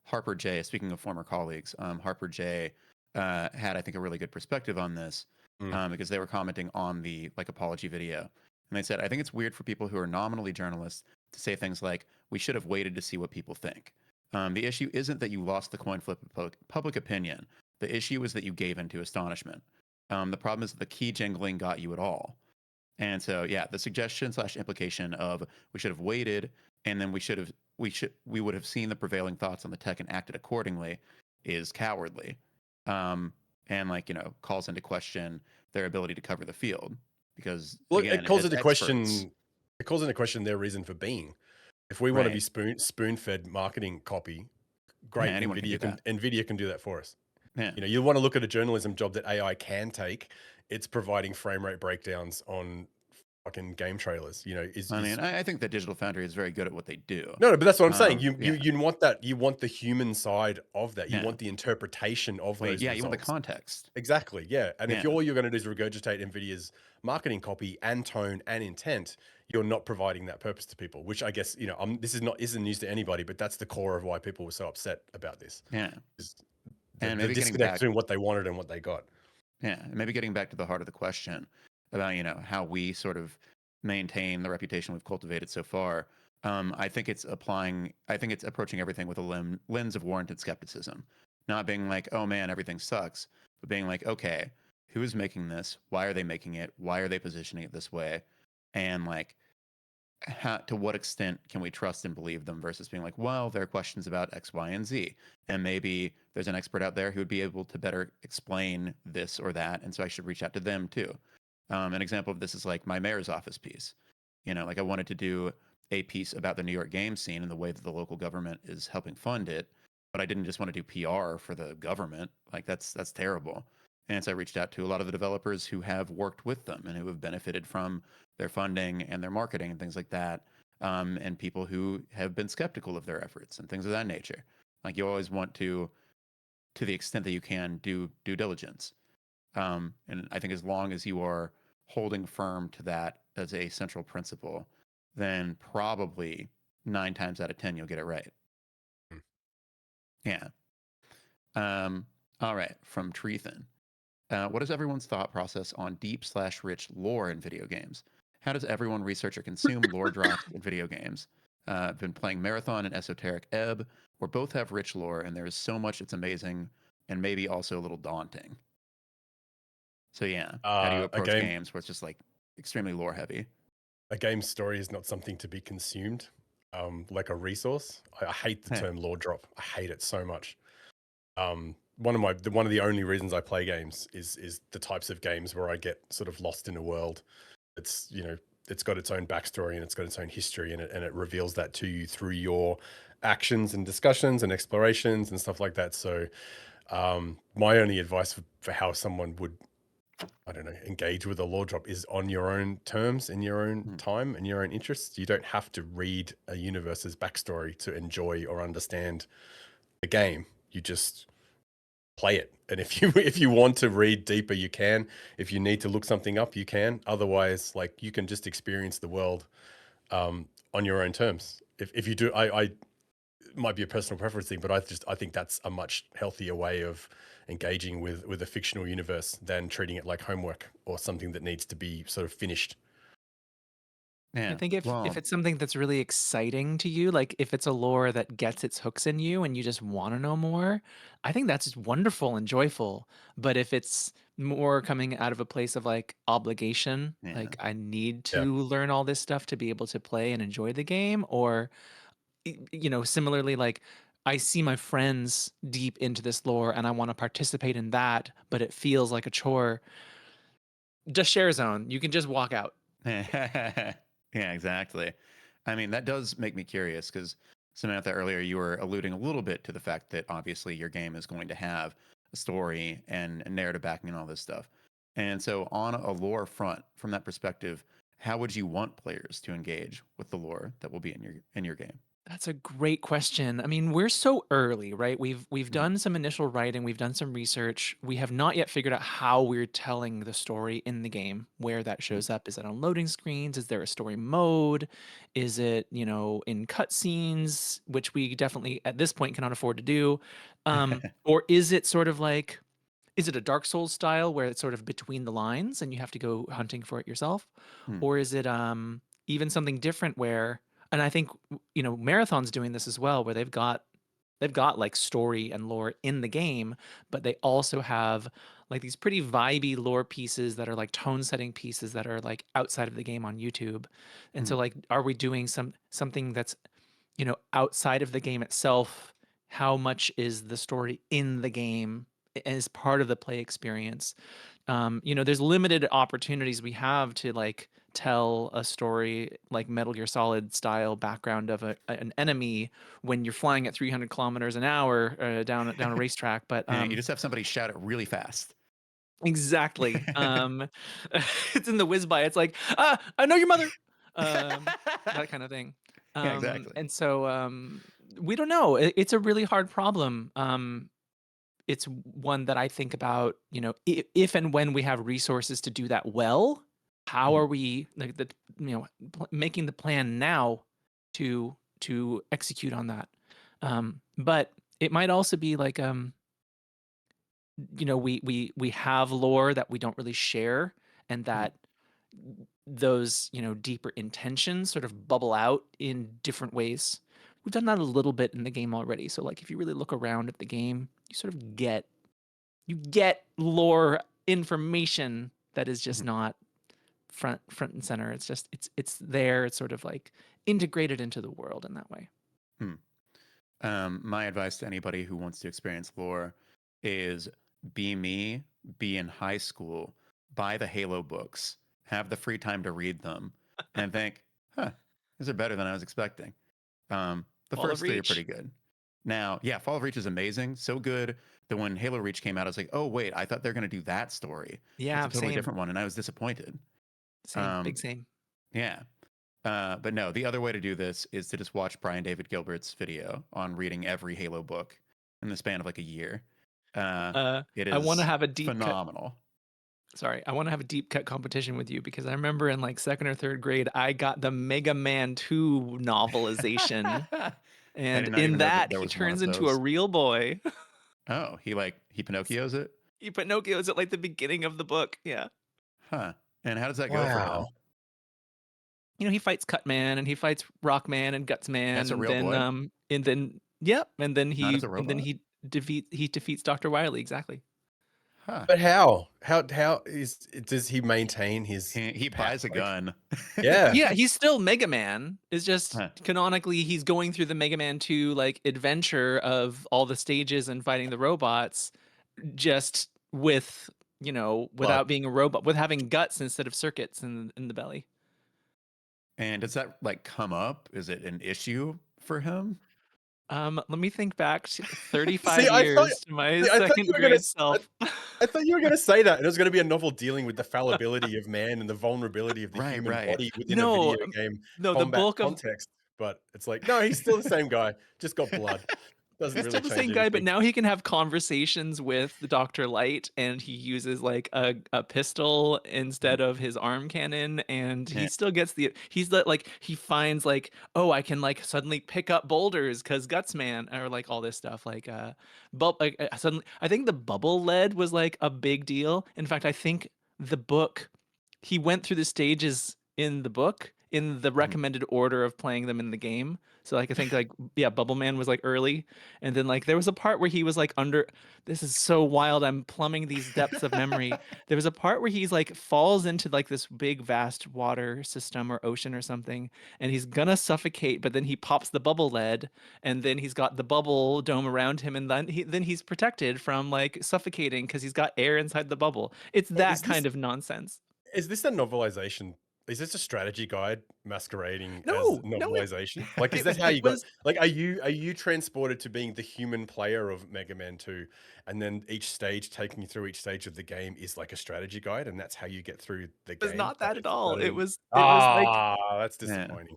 S1: Harper J, speaking of former colleagues, Harper J had, I think, a really good perspective on this, because they were commenting on the like apology video. And they said, I think it's weird for people who are nominally journalists to say things like, we should have waited to see what people think. The issue isn't that you lost the coin flip of public opinion. The issue is that you gave into astonishment. The problem is that the key jingling got you at all. And so, yeah, the suggestion / implication of we should have waited, and then we would have seen the prevailing thoughts on the tech and acted accordingly, is cowardly, and like, you know, calls into question their ability to cover the field, because
S2: Well,
S1: again,
S2: it calls
S1: as
S2: into
S1: experts,
S2: question. It calls into question their reason for being. If we want to be
S1: Right.
S2: spoon-fed marketing copy,
S1: Yeah,
S2: great,
S1: anyone can do that.
S2: Nvidia can do that for us.
S1: Yeah.
S2: You know, you want to look at a journalism job that AI can take. It's providing frame rate breakdowns on fucking game trailers. You know,
S1: I
S2: is
S1: mean, I think that Digital Foundry is very good at what they do.
S2: no, no, but that's what I'm saying.
S1: Yeah.
S2: You want that. You want the human side of that. You
S1: Yeah.
S2: want the interpretation of
S1: Well,
S2: those
S1: yeah, you want the
S2: results.
S1: context.
S2: Exactly. Yeah. And if
S1: Yeah.
S2: all you're going to do is regurgitate Nvidia's marketing copy and tone and intent, you're not providing that purpose to people. Which I guess this isn't news to anybody, but that's the core of why people were so upset about this.
S1: Yeah.
S2: Is
S1: And
S2: the
S1: maybe getting
S2: disconnect
S1: back,
S2: between what they wanted and what they got.
S1: yeah, and maybe getting back to the heart of the question about, how we sort of maintain the reputation we've cultivated so far. I think it's approaching everything with a lens of warranted skepticism, not being like, oh man, everything sucks, but being like, okay, who's making this? Why are they making it? Why are they positioning it this way? And like, to what extent can we trust and believe them versus being like, well, there are questions about X, Y, and Z. And maybe there's an expert out there who would be able to better explain this or that. And so I should reach out to them too. An example of this is like my mayor's office piece. Like I wanted to do a piece about the New York game scene and the way that the local government is helping fund it, but I didn't just want to do PR for the government. Like that's terrible. And so I reached out to a lot of the developers who have worked with them and who have benefited from their funding and their marketing and things like that, and people who have been skeptical of their efforts and things of that nature. Like you always want to the extent that you can, do due diligence. And I think as long as you are holding firm to that as a central principle, then probably 9 times out of 10 you'll get it right.
S2: Hmm.
S1: Yeah. All right. From Treethan. What is everyone's thought process on deep/rich lore in video games? How does everyone research or consume lore drops in video games? I've been playing Marathon and Esoteric Ebb, where both have rich lore, and there is so much it's amazing and maybe also a little daunting. So yeah, how do you
S2: A
S1: approach
S2: game
S1: games where it's just like extremely lore heavy?
S2: a game's story is not something to be consumed like a resource. I hate the
S1: Heh.
S2: term lore drop. I hate it so much. One of the only reasons I play games is the types of games where I get sort of lost in a world. It's it's got its own backstory and it's got its own history, and it reveals that to you through your actions and discussions and explorations and stuff like that. So my only advice for how someone would, I don't know, engage with a lore drop is on your own terms, in your own
S1: Hmm.
S2: time, and your own interests. You don't have to read a universe's backstory to enjoy or understand the game. You just play it. And if you want to read deeper, you can. If you need to look something up, you can. Otherwise, like, you can just experience the world on your own terms. If you do, I it might be a personal preference thing, but I think that's a much healthier way of engaging with a fictional universe than treating it like homework or something that needs to be sort of finished.
S3: I
S1: Yeah.
S3: think if
S1: Well,
S3: it's something that's really exciting to you, like if it's a lore that gets its hooks in you and you just want to know more, I think that's just wonderful and joyful. But if it's more coming out of a place of like obligation,
S1: yeah.
S3: like I need
S2: Yeah.
S3: to learn all this stuff to be able to play and enjoy the game, or similarly, like I see my friends deep into this lore and I want to participate in that, but it feels like a chore. Just share zone. You can just walk out.
S1: Yeah, exactly. I mean, that does make me curious because Samantha, earlier you were alluding a little bit to the fact that obviously your game is going to have a story and a narrative backing and all this stuff. And so, on a lore front, from that perspective, how would you want players to engage with the lore that will be in your game?
S3: That's a great question. I mean, we're so early, right? We've
S1: Mhm.
S3: done some initial writing, we've done some research. We have not yet figured out how we're telling the story in the game, where that
S1: Mhm.
S3: shows up. Is it on loading screens? Is there a story mode? Is it, in cutscenes, which we definitely at this point cannot afford to do? Or is it sort of like, is it a Dark Souls style where it's sort of between the lines and you have to go hunting for it yourself?
S1: Hmm.
S3: Or is it even something different where, and I think Marathon's doing this as well, where they've got like story and lore in the game, but they also have like these pretty vibey lore pieces that are like tone setting pieces that are like outside of the game on YouTube. And
S1: Hmm.
S3: so like are we doing something that's outside of the game itself? How much is the story in the game as part of the play experience? There's limited opportunities we have to like tell a story like Metal Gear Solid style background of an enemy when you're flying at 300 kilometers an hour down a racetrack. But
S1: Yeah, you just have somebody shout it really fast.
S3: exactly. It's in the whiz by. It's like, I know your mother. That kind of thing.
S1: Yeah, exactly.
S3: And so we don't know. It's a really hard problem. It's one that I think about, if and when we have resources to do that well, how
S1: Mhm.
S3: are we like making the plan now to execute on that? But it might also be like we have lore that we don't really share, and
S1: Mhm.
S3: that those deeper intentions sort of bubble out in different ways. We've done that a little bit in the game already. So like if you really look around at the game, you sort of get lore information that is just
S1: Mhm.
S3: not front and center. It's just it's there. It's sort of like integrated into the world in that way.
S1: Hmm. My advice to anybody who wants to experience lore is be me, be in high school, buy the Halo books, have the free time to read them, and think, huh, these are better than I was expecting. The
S3: Fall of
S1: first three are
S3: Reach.
S1: pretty good. Now, yeah, Fall of Reach is amazing. So good that when Halo Reach came out, I was like, oh, wait, I thought they're going to do that story. It's
S3: Yeah,
S1: a totally
S3: same,
S1: different one. And I was disappointed.
S3: same, big
S1: Um,
S3: same.
S1: yeah. But no, the other way to do this is to just watch Brian David Gilbert's video on reading every Halo book in the span of like a year. Uh,
S3: Uh,
S1: it
S3: I want to
S1: is
S3: have a deep cut.
S1: phenomenal.
S3: Sorry, I want to have a deep cut competition with you because I remember in like second or third grade, I got the Mega Man 2 novelization.
S1: I
S3: And
S1: did not
S3: in
S1: even know that
S3: that,
S1: there
S3: he
S1: was one
S3: turns
S1: of
S3: into a
S1: those.
S3: real boy.
S1: Oh, he Pinocchios it?
S3: Pinocchio is at like the beginning of the book. Yeah.
S1: Huh. And how does that go for
S2: Wow.
S1: him?
S3: He fights Cutman and he fights Rockman and Gutsman,
S1: That's a real boy?
S3: and then yep,
S1: Not as a robot?
S3: he defeats Dr. Wily, exactly.
S1: Huh.
S2: But how? How is does he maintain his
S1: He
S2: power?
S1: buys a
S2: Like,
S1: gun.
S2: yeah.
S3: Yeah, he's still Mega Man. It's just
S1: Huh.
S3: canonically he's going through the Mega Man 2 like adventure of all the stages and fighting the robots, just with,
S2: Blood.
S3: without being a robot, with having guts instead of circuits in the belly.
S1: And does that like come up? Is it an issue for him?
S3: Let me think back to
S2: See,
S3: 35 years to my
S2: I thought you
S3: second
S2: were gonna
S3: grade self.
S2: I thought you were gonna say that, and it was gonna be a novel dealing with the fallibility of man and the vulnerability of the
S1: Right,
S2: human
S1: right.
S2: body within a
S3: No,
S2: video game
S3: no, the
S2: combat
S3: bulk of
S2: context. But it's like, no, he's still the same guy, just got blood. Doesn't
S3: he's
S2: really
S3: still the
S2: change
S3: same guy, but
S2: anything.
S3: now he can have conversations with the Dr. Light, and he uses like a pistol instead of his arm cannon, and he
S1: Yeah.
S3: still gets like he finds like, oh, I can like suddenly pick up boulders because Gutsman, or like all this stuff like suddenly I think the bubble lead was like a big deal. In fact, I think the book he went through the stages in the book in the
S1: Mhm.
S3: recommended order of playing them in the game. So like I think like yeah, Bubble Man was like early, and then like there was a part where he was like under. This is so wild. I'm plumbing these depths of memory. There was a part where he's like falls into like this big vast water system or ocean or something, and he's gonna suffocate. But then he pops the bubble lead, and then he's got the bubble dome around him, and then he's protected from like suffocating because he's got air inside the bubble. It's
S2: Wait,
S3: that kind of nonsense.
S2: is this a novelization? Is this a strategy guide masquerading as
S3: No, no,
S2: novelization? Like, is
S3: it
S2: that how
S3: it
S2: you got?
S3: was
S2: Like, are you transported to being the human player of Mega Man 2, and then each stage taking you through each stage of the game is like a strategy guide, and that's how you get through the
S3: was
S2: game?
S3: not
S2: But
S3: that at
S2: it's
S3: all.
S2: not
S3: It
S2: in.
S3: was it was like
S2: Ah, that's
S1: Yeah.
S2: disappointing.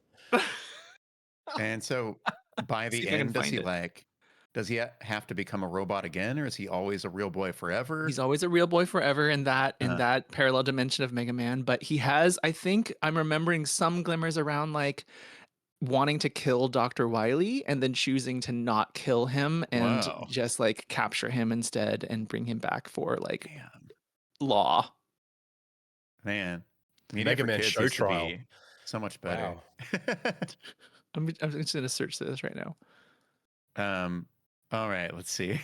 S1: And so by
S3: see
S1: the
S3: if I can
S1: end,
S3: find it.
S1: does he have to become a robot again, or is he always a real boy forever?
S3: He's always a real boy forever in
S1: Uh,
S3: that parallel dimension of Mega Man, but he has, I think I'm remembering some glimmers around like wanting to kill Dr. Wily and then choosing to not kill him and
S1: whoa.
S3: just like capture him instead and bring him back for like
S1: Man.
S3: law.
S1: Man. Media
S2: Mega
S1: for
S2: Man
S1: kids
S2: show
S1: used to
S2: trial.
S1: be so much better.
S2: Wow.
S3: I'm just gonna search this right now.
S1: um, all right, let's see.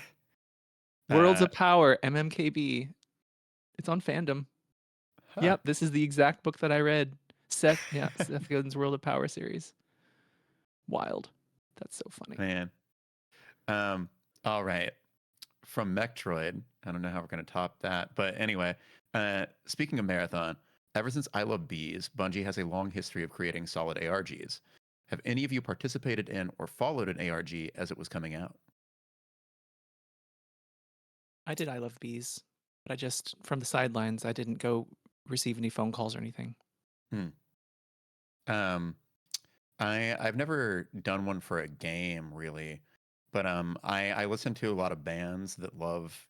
S3: Worlds
S1: Uh,
S3: of Power, MMKB. It's on fandom.
S1: huh,
S3: Yep, this is the exact book that I read. Seth Godin's World of Power series. Wild. That's so funny.
S1: man. Um, all right. From Metroid, I don't know how we're going to top that. But anyway, speaking of Marathon, Ever since I Love Bees, Bungie has a long history of creating solid ARGs. Have any of you participated in or followed an ARG as it was coming out?
S3: I did I Love Bees, but I just from the sidelines. I didn't go receive any phone calls or anything.
S1: Hmm. Um, I've never done one for a game really, but I listen to a lot of bands that love,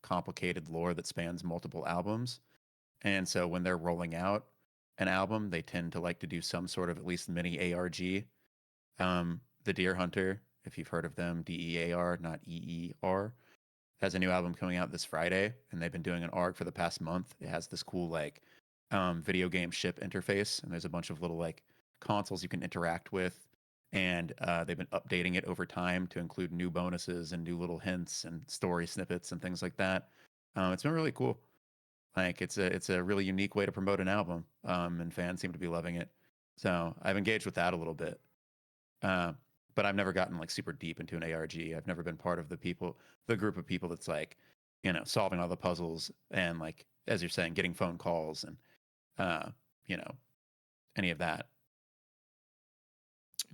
S1: complicated lore that spans multiple albums. And so when they're rolling out an album, they tend to like to do some sort of at least mini ARG. The Deer Hunter, if you've heard of them, DEAR, not EER, has a new album coming out this Friday, and they've been doing an ARG for the past month. It has this cool like video game ship interface, and there's a bunch of little like consoles you can interact with, and they've been updating it over time to include new bonuses and new little hints and story snippets and things like that. It's been really cool. Like it's a really unique way to promote an album, and fans seem to be loving it. So I've engaged with that a little bit. Uh, but I've never gotten like super deep into an ARG. I've never been part of the group of people that's like, solving all the puzzles and like, as you're saying, getting phone calls and, uh, you know, any of that.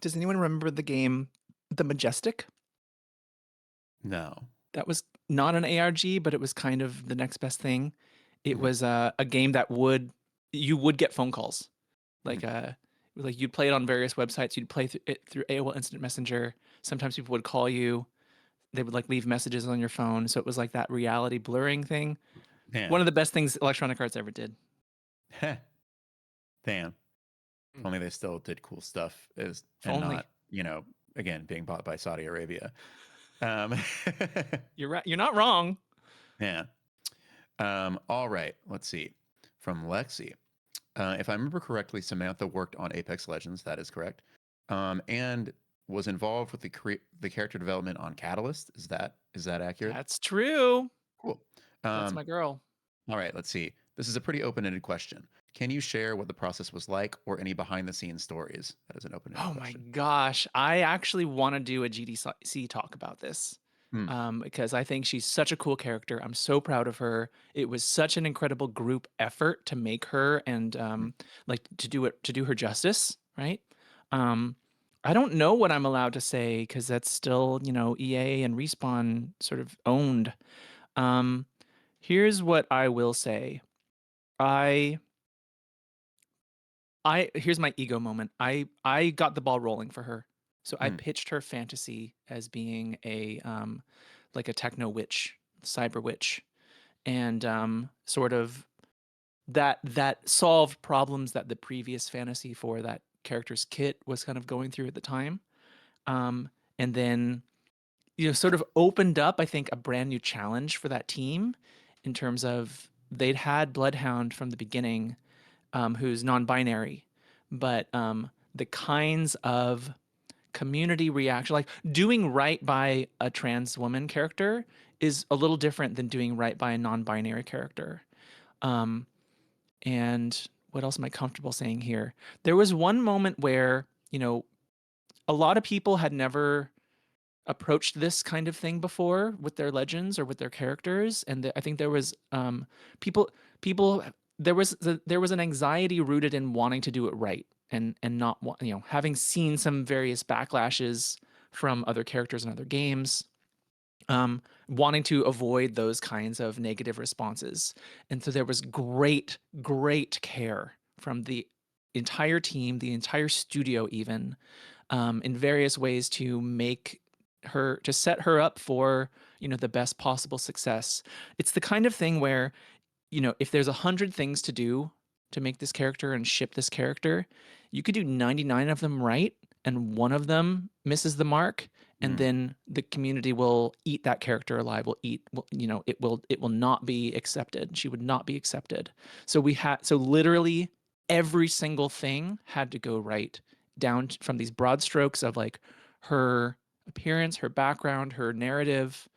S3: Does anyone remember the game The Majestic?
S1: No.
S3: That was not an ARG, but it was kind of the next best thing. It
S1: Mhm.
S3: was a game that you would get phone calls,
S1: Mhm.
S3: like you'd play it on various websites. You'd play it through AOL Instant Messenger. Sometimes people would call you. They would like leave messages on your phone. So it was like that reality blurring thing. One
S1: Damn.
S3: of the best things Electronic Arts ever did.
S1: Heh. Damn. If
S2: Hmm.
S1: only they still did cool stuff
S3: If
S1: and
S3: only.
S1: not, again, being bought by Saudi Arabia. Um,
S3: You're right. You're not wrong.
S1: yeah. All right. Let's see. From Lexi. If I remember correctly, Samantha worked on Apex Legends. That is correct, and was involved with the character development on Catalyst. Is that accurate?
S3: That's true.
S1: Cool.
S3: That's
S1: Um,
S3: my girl.
S1: all right. Let's see. This is a pretty open-ended question. Can you share what the process was like, or any behind-the-scenes stories? That is an open-ended
S3: Oh my
S1: question.
S3: gosh. I actually want to do a GDC talk about this,
S1: Hmm.
S3: because I think she's such a cool character. I'm so proud of her. It was such an incredible group effort to make her and
S1: Hmm.
S3: like to do her justice, right? Um, I don't know what I'm allowed to say because that's still, EA and Respawn sort of owned. Um, Here's what I will say. I here's my ego moment. I got the ball rolling for her. So I
S1: Hmm.
S3: pitched her fantasy as being a like a techno witch, cyber witch, and sort of that solved problems that the previous fantasy for that character's kit was kind of going through at the time. Um, and then sort of opened up, I think, a brand new challenge for that team in terms of they'd had Bloodhound from the beginning, who's non-binary, but the kinds of community reaction, like doing right by a trans woman character, is a little different than doing right by a non-binary character. Um, and what else am I comfortable saying here? There was one moment where a lot of people had never approached this kind of thing before with their legends or with their characters, and I think there was people people there was an anxiety rooted in wanting to do it right and not having seen some various backlashes from other characters in other games, wanting to avoid those kinds of negative responses. And so there was great care from the entire team, the entire studio, even in various ways to set her up for the best possible success. It's the kind of thing where if there's 100 things to do to make this character and ship this character, you could do 99 of them right, and one of them misses the mark, and
S1: Hmm.
S3: then the community will eat that character alive. It will not be accepted. She would not be accepted. So literally every single thing had to go right, down from these broad strokes of like her appearance, her background, her narrative,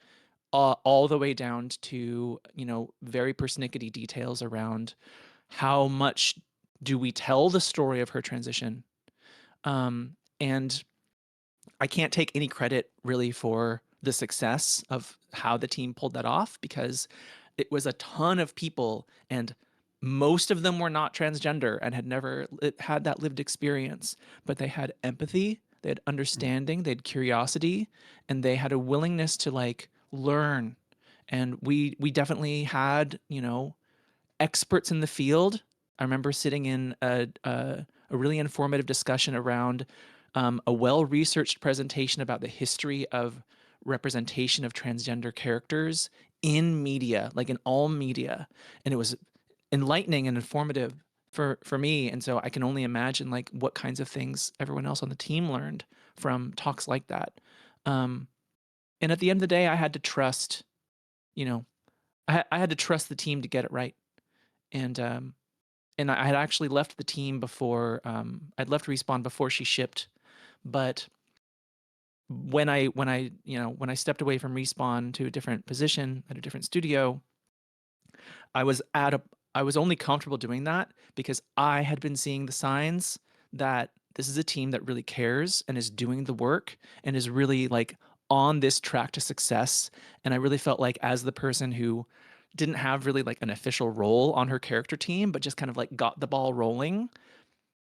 S3: all the way down to very persnickety details around how much do we tell the story of her transition. And I can't take any credit really for the success of how the team pulled that off, because it was a ton of people, and Most of them were not transgender and had never had that lived experience, but they had empathy, they had understanding, they had curiosity, and they had a willingness to like learn. And we definitely had, you know, experts in the field. I remember sitting in a really informative discussion around a well researched presentation about the history of representation of transgender characters in media, like in all media. And it was enlightening and informative for me. And so I can only imagine like what kinds of things everyone else on the team learned from talks like that. Um, and at the end of the day, I had to trust, you know, I had to trust the team to get it right. And and I had actually left the team before I'd left Respawn before she shipped, but when I when I stepped away from Respawn to a different position at a different studio, I was at a I was only comfortable doing that because I had been seeing the signs that this is a team that really cares and is doing the work and is really like on this track to success. And I really felt like as the person who didn't have really like an official role on her character team, but just kind of like got the ball rolling,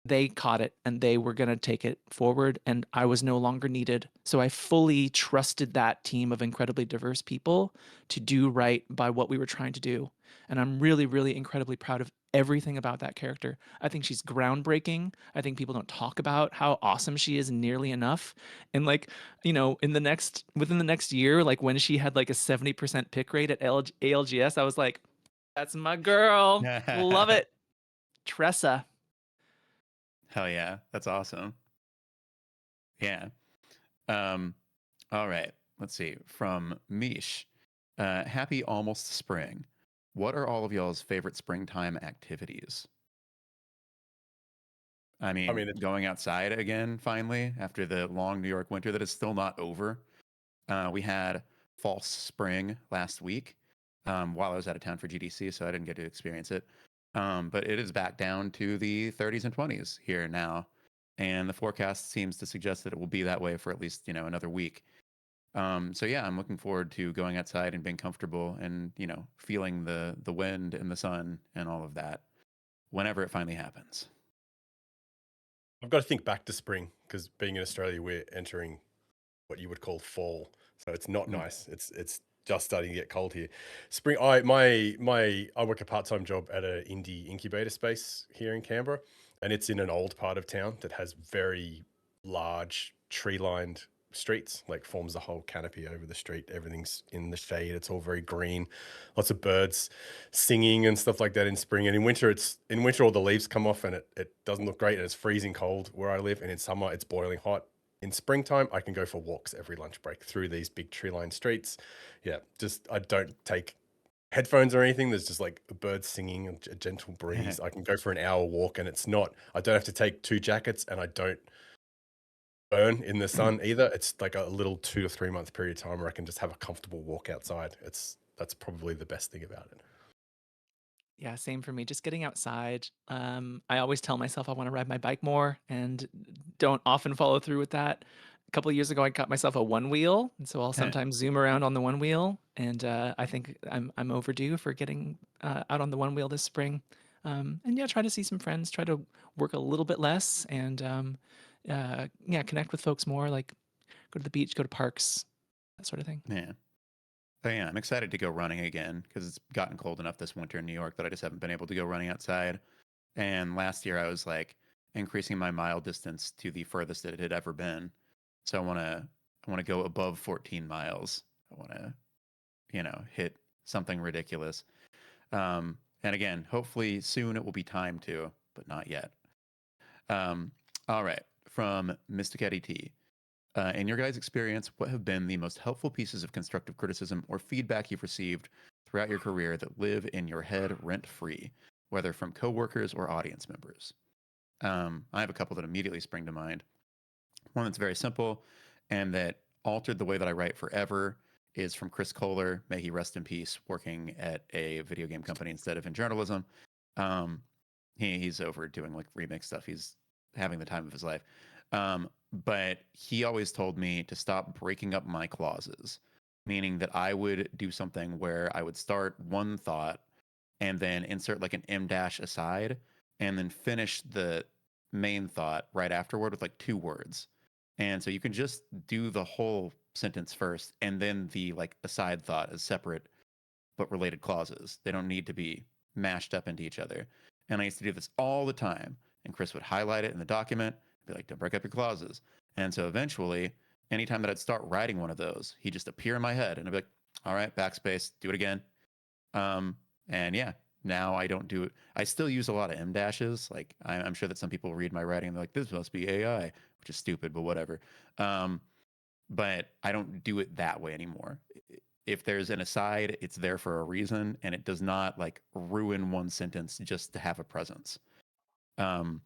S3: they caught it and they were going to take it forward and I was no longer needed. So I fully trusted that team of incredibly diverse people to do right by what we were trying to do. And I'm really, really incredibly proud of everything about that character. I think she's groundbreaking. I think people don't talk about how awesome she is nearly enough. And like, you know, within the next year, like when she had like a 70% pick rate at ALGS, I was like, that's my girl. Love it. Tressa.
S1: Hell yeah, that's awesome. Yeah. Um, all right. Let's see. From Mish, happy almost spring. What are all of y'all's favorite springtime activities? I
S2: I
S1: mean,
S2: mean, it's,
S1: going outside again finally after the long New York winter that is still not over. We had false spring last week while I was out of town for GDC, so I didn't get to experience it. But it is back down to the 30s and 20s here now, and the forecast seems to suggest that it will be that way for at least another week. So yeah, I'm looking forward to going outside and being comfortable and feeling the wind and the sun and all of that whenever it finally happens.
S2: I've got to think back to spring because being in Australia, we're entering what you would call fall, so it's not
S1: Mm.
S2: nice. It's just starting to get cold here. Spring. I work a part-time job at an indie incubator space here in Canberra, and it's in an old part of town that has very large tree-lined streets, like forms a whole canopy over the street. Everything's in the shade. It's all very green, lots of birds singing and stuff like that in spring. And in winter all the leaves come off and it doesn't look great and it's freezing cold where I live. And in summer it's boiling hot. In springtime, I can go for walks every lunch break through these big tree-lined streets. Yeah, just I don't take headphones or anything. There's just like birds singing, a gentle breeze. I can go for an hour walk, and I don't have to take two jackets, and I don't burn in the sun either. It's like a little 2 to 3 month period of time where I can just have a comfortable walk outside. That's probably the best thing about it.
S3: Yeah, same for me. Just getting outside. I always tell myself I want to ride my bike more and don't often follow through with that. A couple of years ago, I got myself a one wheel, and so I'll sometimes zoom around on the one wheel. And I think I'm overdue for getting out on the one wheel this spring. And yeah, try to see some friends, try to work a little bit less, and yeah, connect with folks more. Like go to the beach, go to parks, that sort of thing.
S1: Yeah. Oh yeah, I'm excited to go running again because it's gotten cold enough this winter in New York that I just haven't been able to go running outside. And last year I was like increasing my mile distance to the furthest that it had ever been. So I want to go above 14 miles. I want to, hit something ridiculous. And again, hopefully soon it will be time to, but not yet. Um, all right, from Mystic Eddie T. In your guys' experience, what have been the most helpful pieces of constructive criticism or feedback you've received throughout your career that live in your head rent free, whether from coworkers or audience members? I have a couple that immediately spring to mind. One that's very simple and that altered the way that I write forever is from Chris Kohler. May he rest in peace, working at a video game company instead of in journalism. Um, he's over doing like remix stuff. He's having the time of his life. But he always told me to stop breaking up my clauses, meaning that I would do something where I would start one thought and then insert like an M dash aside, and then finish the main thought right afterward with like 2 words. And so you can just do the whole sentence first, and then the like aside thought as separate but related clauses. They don't need to be mashed up into each other. And I used to do this all the time. And Chris would highlight it in the document, be like, don't break up your clauses. And so eventually, anytime that I'd start writing one of those, he'd just appear in my head and I'd be like, all right, backspace, do it again. And yeah, now I don't do it. I still use a lot of M dashes. Like I'm sure that some people read my writing and they're like, this must be AI, which is stupid, but whatever. But I don't do it that way anymore. If there's an aside, it's there for a reason, and it does not like ruin one sentence just to have a presence. Um,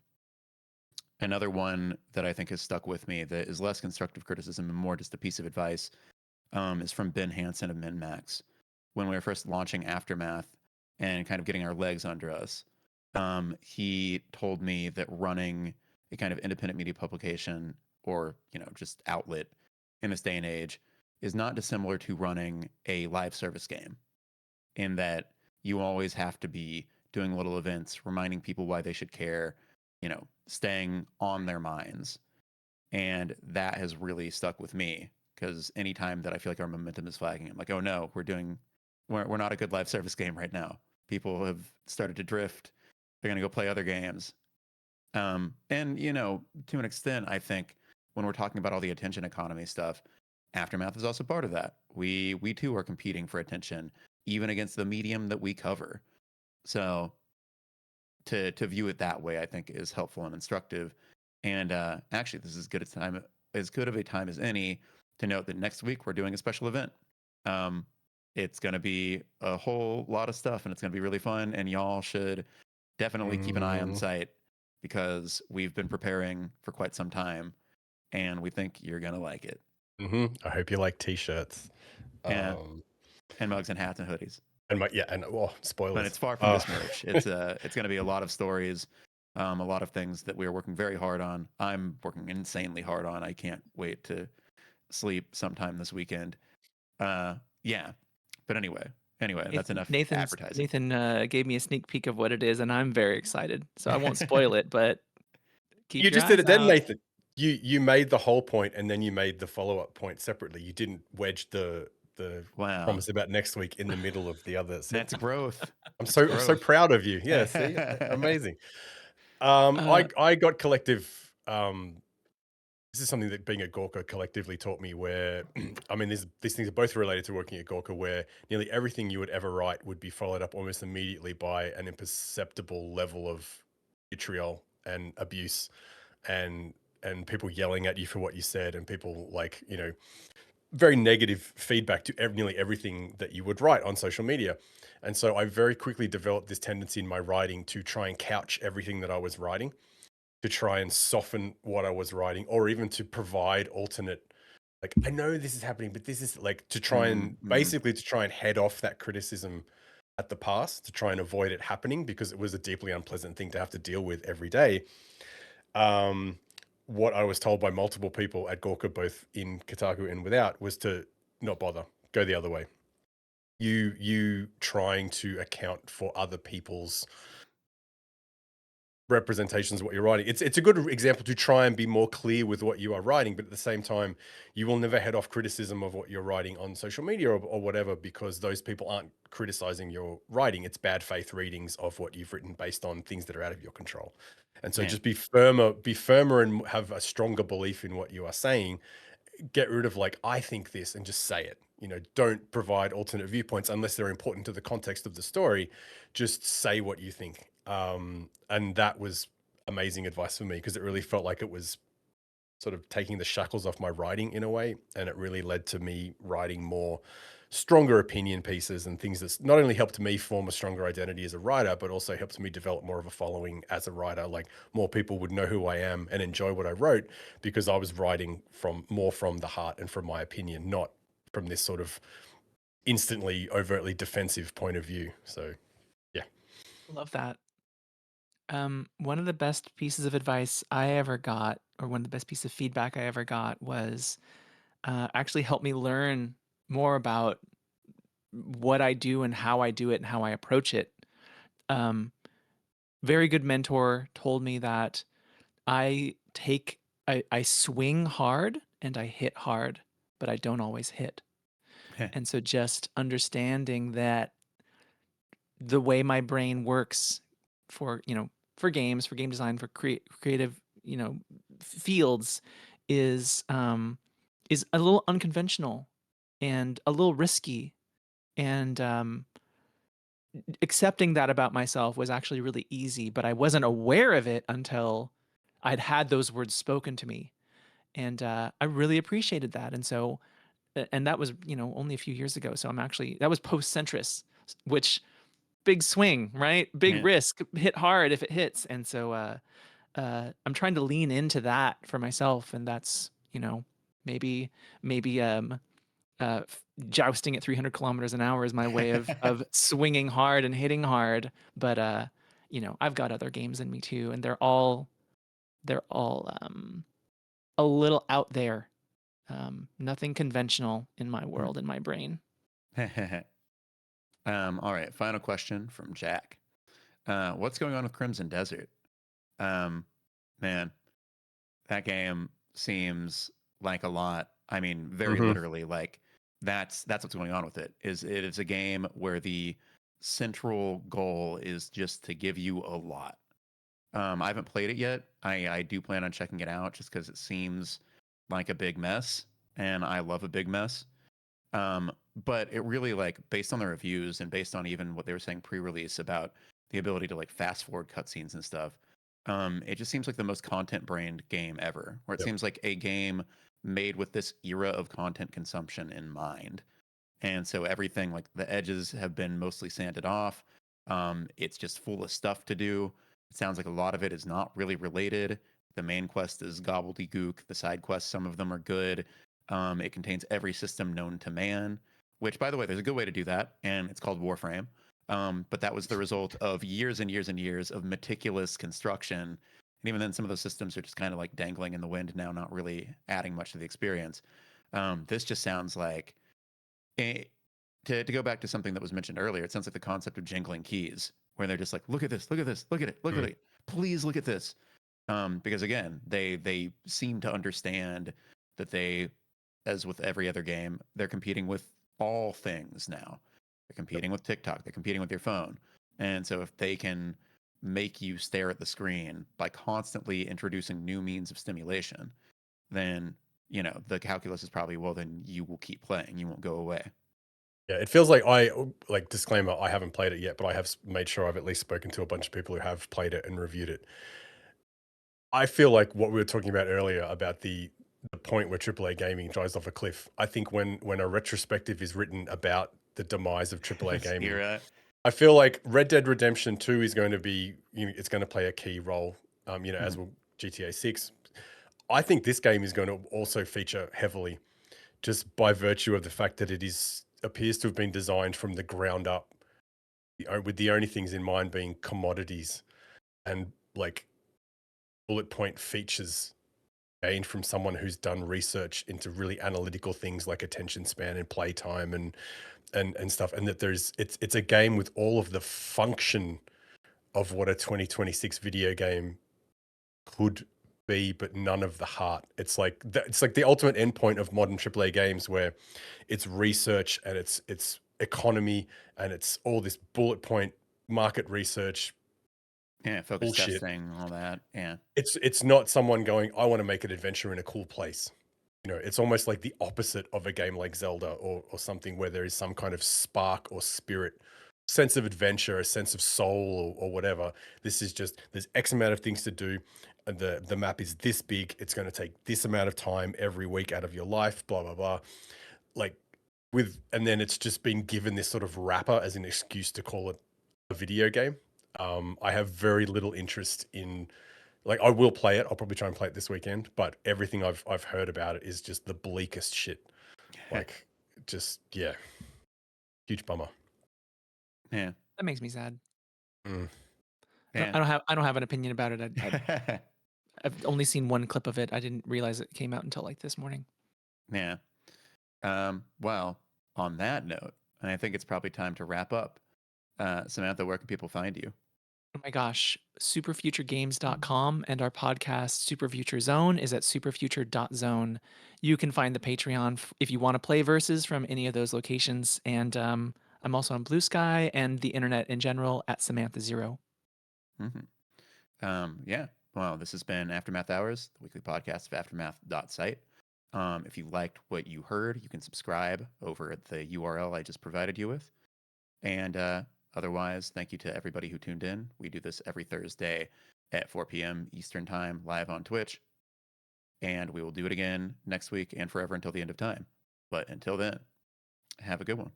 S1: Another one that I think has stuck with me that is less constructive criticism and more just a piece of advice is from Ben Hansen of MinMax. When we were first launching Aftermath and kind of getting our legs under us, he told me that running a kind of independent media publication or just outlet in this day and age is not dissimilar to running a live service game, in that you always have to be doing little events, reminding people why they should care, staying on their minds. And that has really stuck with me because anytime that I feel like our momentum is flagging, I'm like, oh no, we're not a good live service game right now. People have started to drift. They're going to go play other games. And to an extent, I think when we're talking about all the attention economy stuff, Aftermath is also part of that. We too are competing for attention, even against the medium that we cover. So to view it that way, I think is helpful and instructive. And actually, this is as good of a time as any to note that next week we're doing a special event. It's going to be a whole lot of stuff, and it's going to be really fun. And y'all should definitely keep an eye on the site because we've been preparing for quite some time, and we think you're going to like it.
S2: I hope you like t-shirts.
S1: And mugs and hats and hoodies.
S2: And spoilers.
S1: But it's far from just merch. It's going to be a lot of stories, a lot of things that we are working very hard on. I'm working insanely hard on. I can't wait to sleep sometime this weekend. Yeah, but anyway, that's enough advertising.
S3: Nathan gave me a sneak peek of what it is, and I'm very excited. So I won't spoil it, but keep
S2: You
S3: your
S2: just did
S3: eyes
S2: it then,
S3: out.
S2: Nathan. You made the whole point, and then you made the follow-up point separately. You didn't wedge the
S1: Wow.
S2: promise about next week in the middle of the other sentence.
S1: That's growth.
S2: I'm so proud of you. Yeah, see, amazing. I got collective. This is something that being at Gorka collectively taught me, where I mean, these things are both related to working at Gorka, where nearly everything you would ever write would be followed up almost immediately by an imperceptible level of vitriol and abuse, and people yelling at you for what you said, and people like very negative feedback to nearly everything that you would write on social media. And so I very quickly developed this tendency in my writing to try and couch everything that I was writing, to try and soften what I was writing, or even to provide alternate, like, I know this is happening, but this is like, to try and basically to try and head off that criticism at the pass, to try and avoid it happening, because it was a deeply unpleasant thing to have to deal with every day. What I was told by multiple people at Gorka, both in Kotaku and without, was to not bother, go the other way. You trying to account for other people's representations of what you're writing. It's a good example to try and be more clear with what you are writing, but at the same time, you will never head off criticism of what you're writing on social media or whatever, because those people aren't criticizing your writing. It's bad faith readings of what you've written based on things that are out of your control. And so just be firmer and have a stronger belief in what you are saying. Get rid of like, I think this, and just say it. Don't provide alternate viewpoints unless they're important to the context of the story. Just say what you think. And that was amazing advice for me, because it really felt like it was sort of taking the shackles off my writing in a way. And it really led to me writing more stronger opinion pieces and things that not only helped me form a stronger identity as a writer, but also helped me develop more of a following as a writer. Like, more people would know who I am and enjoy what I wrote, because I was writing more from the heart and from my opinion, not from this sort of instantly overtly defensive point of view. So yeah.
S3: Love that. One of the best pieces of advice I ever got, or one of the best pieces of feedback I ever got, was actually helped me learn more about what I do and how I do it and how I approach it. um, very good mentor told me that I swing hard and I hit hard, but I don't always hit. And so just understanding that the way my brain works for, for games, for game design, for creative, fields is is a little unconventional and a little risky. And accepting that about myself was actually really easy, but I wasn't aware of it until I'd had those words spoken to me. And I really appreciated that. And so, and that was, only a few years ago. So that was post centrist, which big swing, right? Big
S1: Yeah.
S3: risk, hit hard if it hits. And so I'm trying to lean into that for myself. And that's, maybe, maybe jousting at 300 kilometers an hour is my way of swinging hard and hitting hard. But I've got other games in me too, and they're all a little out there. Nothing conventional in my world, in my brain.
S1: All right. Final question from Jack. What's going on with Crimson Desert? Man, that game seems like a lot. I mean, very
S2: Mm-hmm.
S1: literally, like that's what's going on with it. Is it is a game where the central goal is just to give you a lot. I haven't played it yet. I do plan on checking it out just because it seems like a big mess, and I love a big mess. But it really, like, based on the reviews and based on even what they were saying pre-release about the ability to like fast forward cutscenes and stuff, it just seems like the most content-brained game ever. Where it
S2: Yep.
S1: seems like a game made with this era of content consumption in mind. And so everything, like the edges have been mostly sanded off. It's just full of stuff to do. It sounds like a lot of it is not really related. The main quest is gobbledygook. The side quests, some of them are good. It contains every system known to man, which, by the way, there's a good way to do that, and it's called Warframe. But that was the result of years and years and years of meticulous construction. And even then, some of those systems are just kind of like dangling in the wind now, not really adding much to the experience. This just sounds like eh, to go back to something that was mentioned earlier, it sounds like the concept of jingling keys, where they're just like, look at this, look at this, look at it, look at it, please look at this. Because again, they seem to understand that they, as with every other game, they're competing with all things now. They're competing with TikTok, they're competing with your phone. And so if they can make you stare at the screen by constantly introducing new means of stimulation, then the calculus is probably, well, then you will keep playing, you won't go away.
S2: Yeah, it feels like like disclaimer, I haven't played it yet, but I have made sure I've at least spoken to a bunch of people who have played it and reviewed it. I feel like what we were talking about earlier about the point where AAA gaming drives off a cliff. I think when a retrospective is written about the demise of AAA
S1: This
S2: gaming,
S1: era.
S2: I feel like Red Dead Redemption 2 is going to be, it's going to play a key role, as will GTA 6. I think this game is going to also feature heavily just by virtue of the fact that appears to have been designed from the ground up, with the only things in mind being commodities and like bullet point features gained from someone who's done research into really analytical things like attention span and playtime and stuff, and that it's a game with all of the function of what a 2026 video game could be, but none of the heart. It's like the ultimate endpoint of modern AAA games, where it's research and it's economy and it's all this bullet point market research
S1: Yeah, focus
S2: bullshit.
S1: testing, all that. Yeah.
S2: It's not someone going, I want to make an adventure in a cool place. It's almost like the opposite of a game like Zelda or something where there is some kind of spark or spirit, sense of adventure, a sense of soul or whatever. This is just, there's X amount of things to do. And the map is this big. It's going to take this amount of time every week out of your life, blah, blah, blah. Like and then it's just been given this sort of wrapper as an excuse to call it a video game. I have very little interest in, like, I will play it. I'll probably try and play it this weekend, but everything I've heard about it is just the bleakest shit. Like, just yeah, huge bummer.
S1: Yeah.
S3: That makes me sad.
S2: Mm.
S1: Yeah.
S3: I don't have an opinion about it. I've only seen one clip of it. I didn't realize it came out until like this morning.
S1: Yeah. Well, on that note, I think it's probably time to wrap up. Samantha, where can people find you?
S3: Oh my gosh, superfuturegames.com, and our podcast Super Future Zone is at superfuture.zone. You can find the Patreon if you want to play verses from any of those locations, and I'm also on Blue Sky and the internet in general at Samantha Zero.
S1: Yeah. Well, this has been Aftermath Hours, the weekly podcast of aftermath.site. If you liked what you heard, you can subscribe over at the URL I just provided you with. And otherwise, thank you to everybody who tuned in. We do this every Thursday at 4 p.m. Eastern Time live on Twitch. And we will do it again next week and forever until the end of time. But until then, have a good one.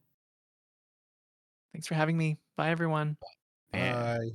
S3: Thanks for having me. Bye, everyone.
S1: And
S2: Bye.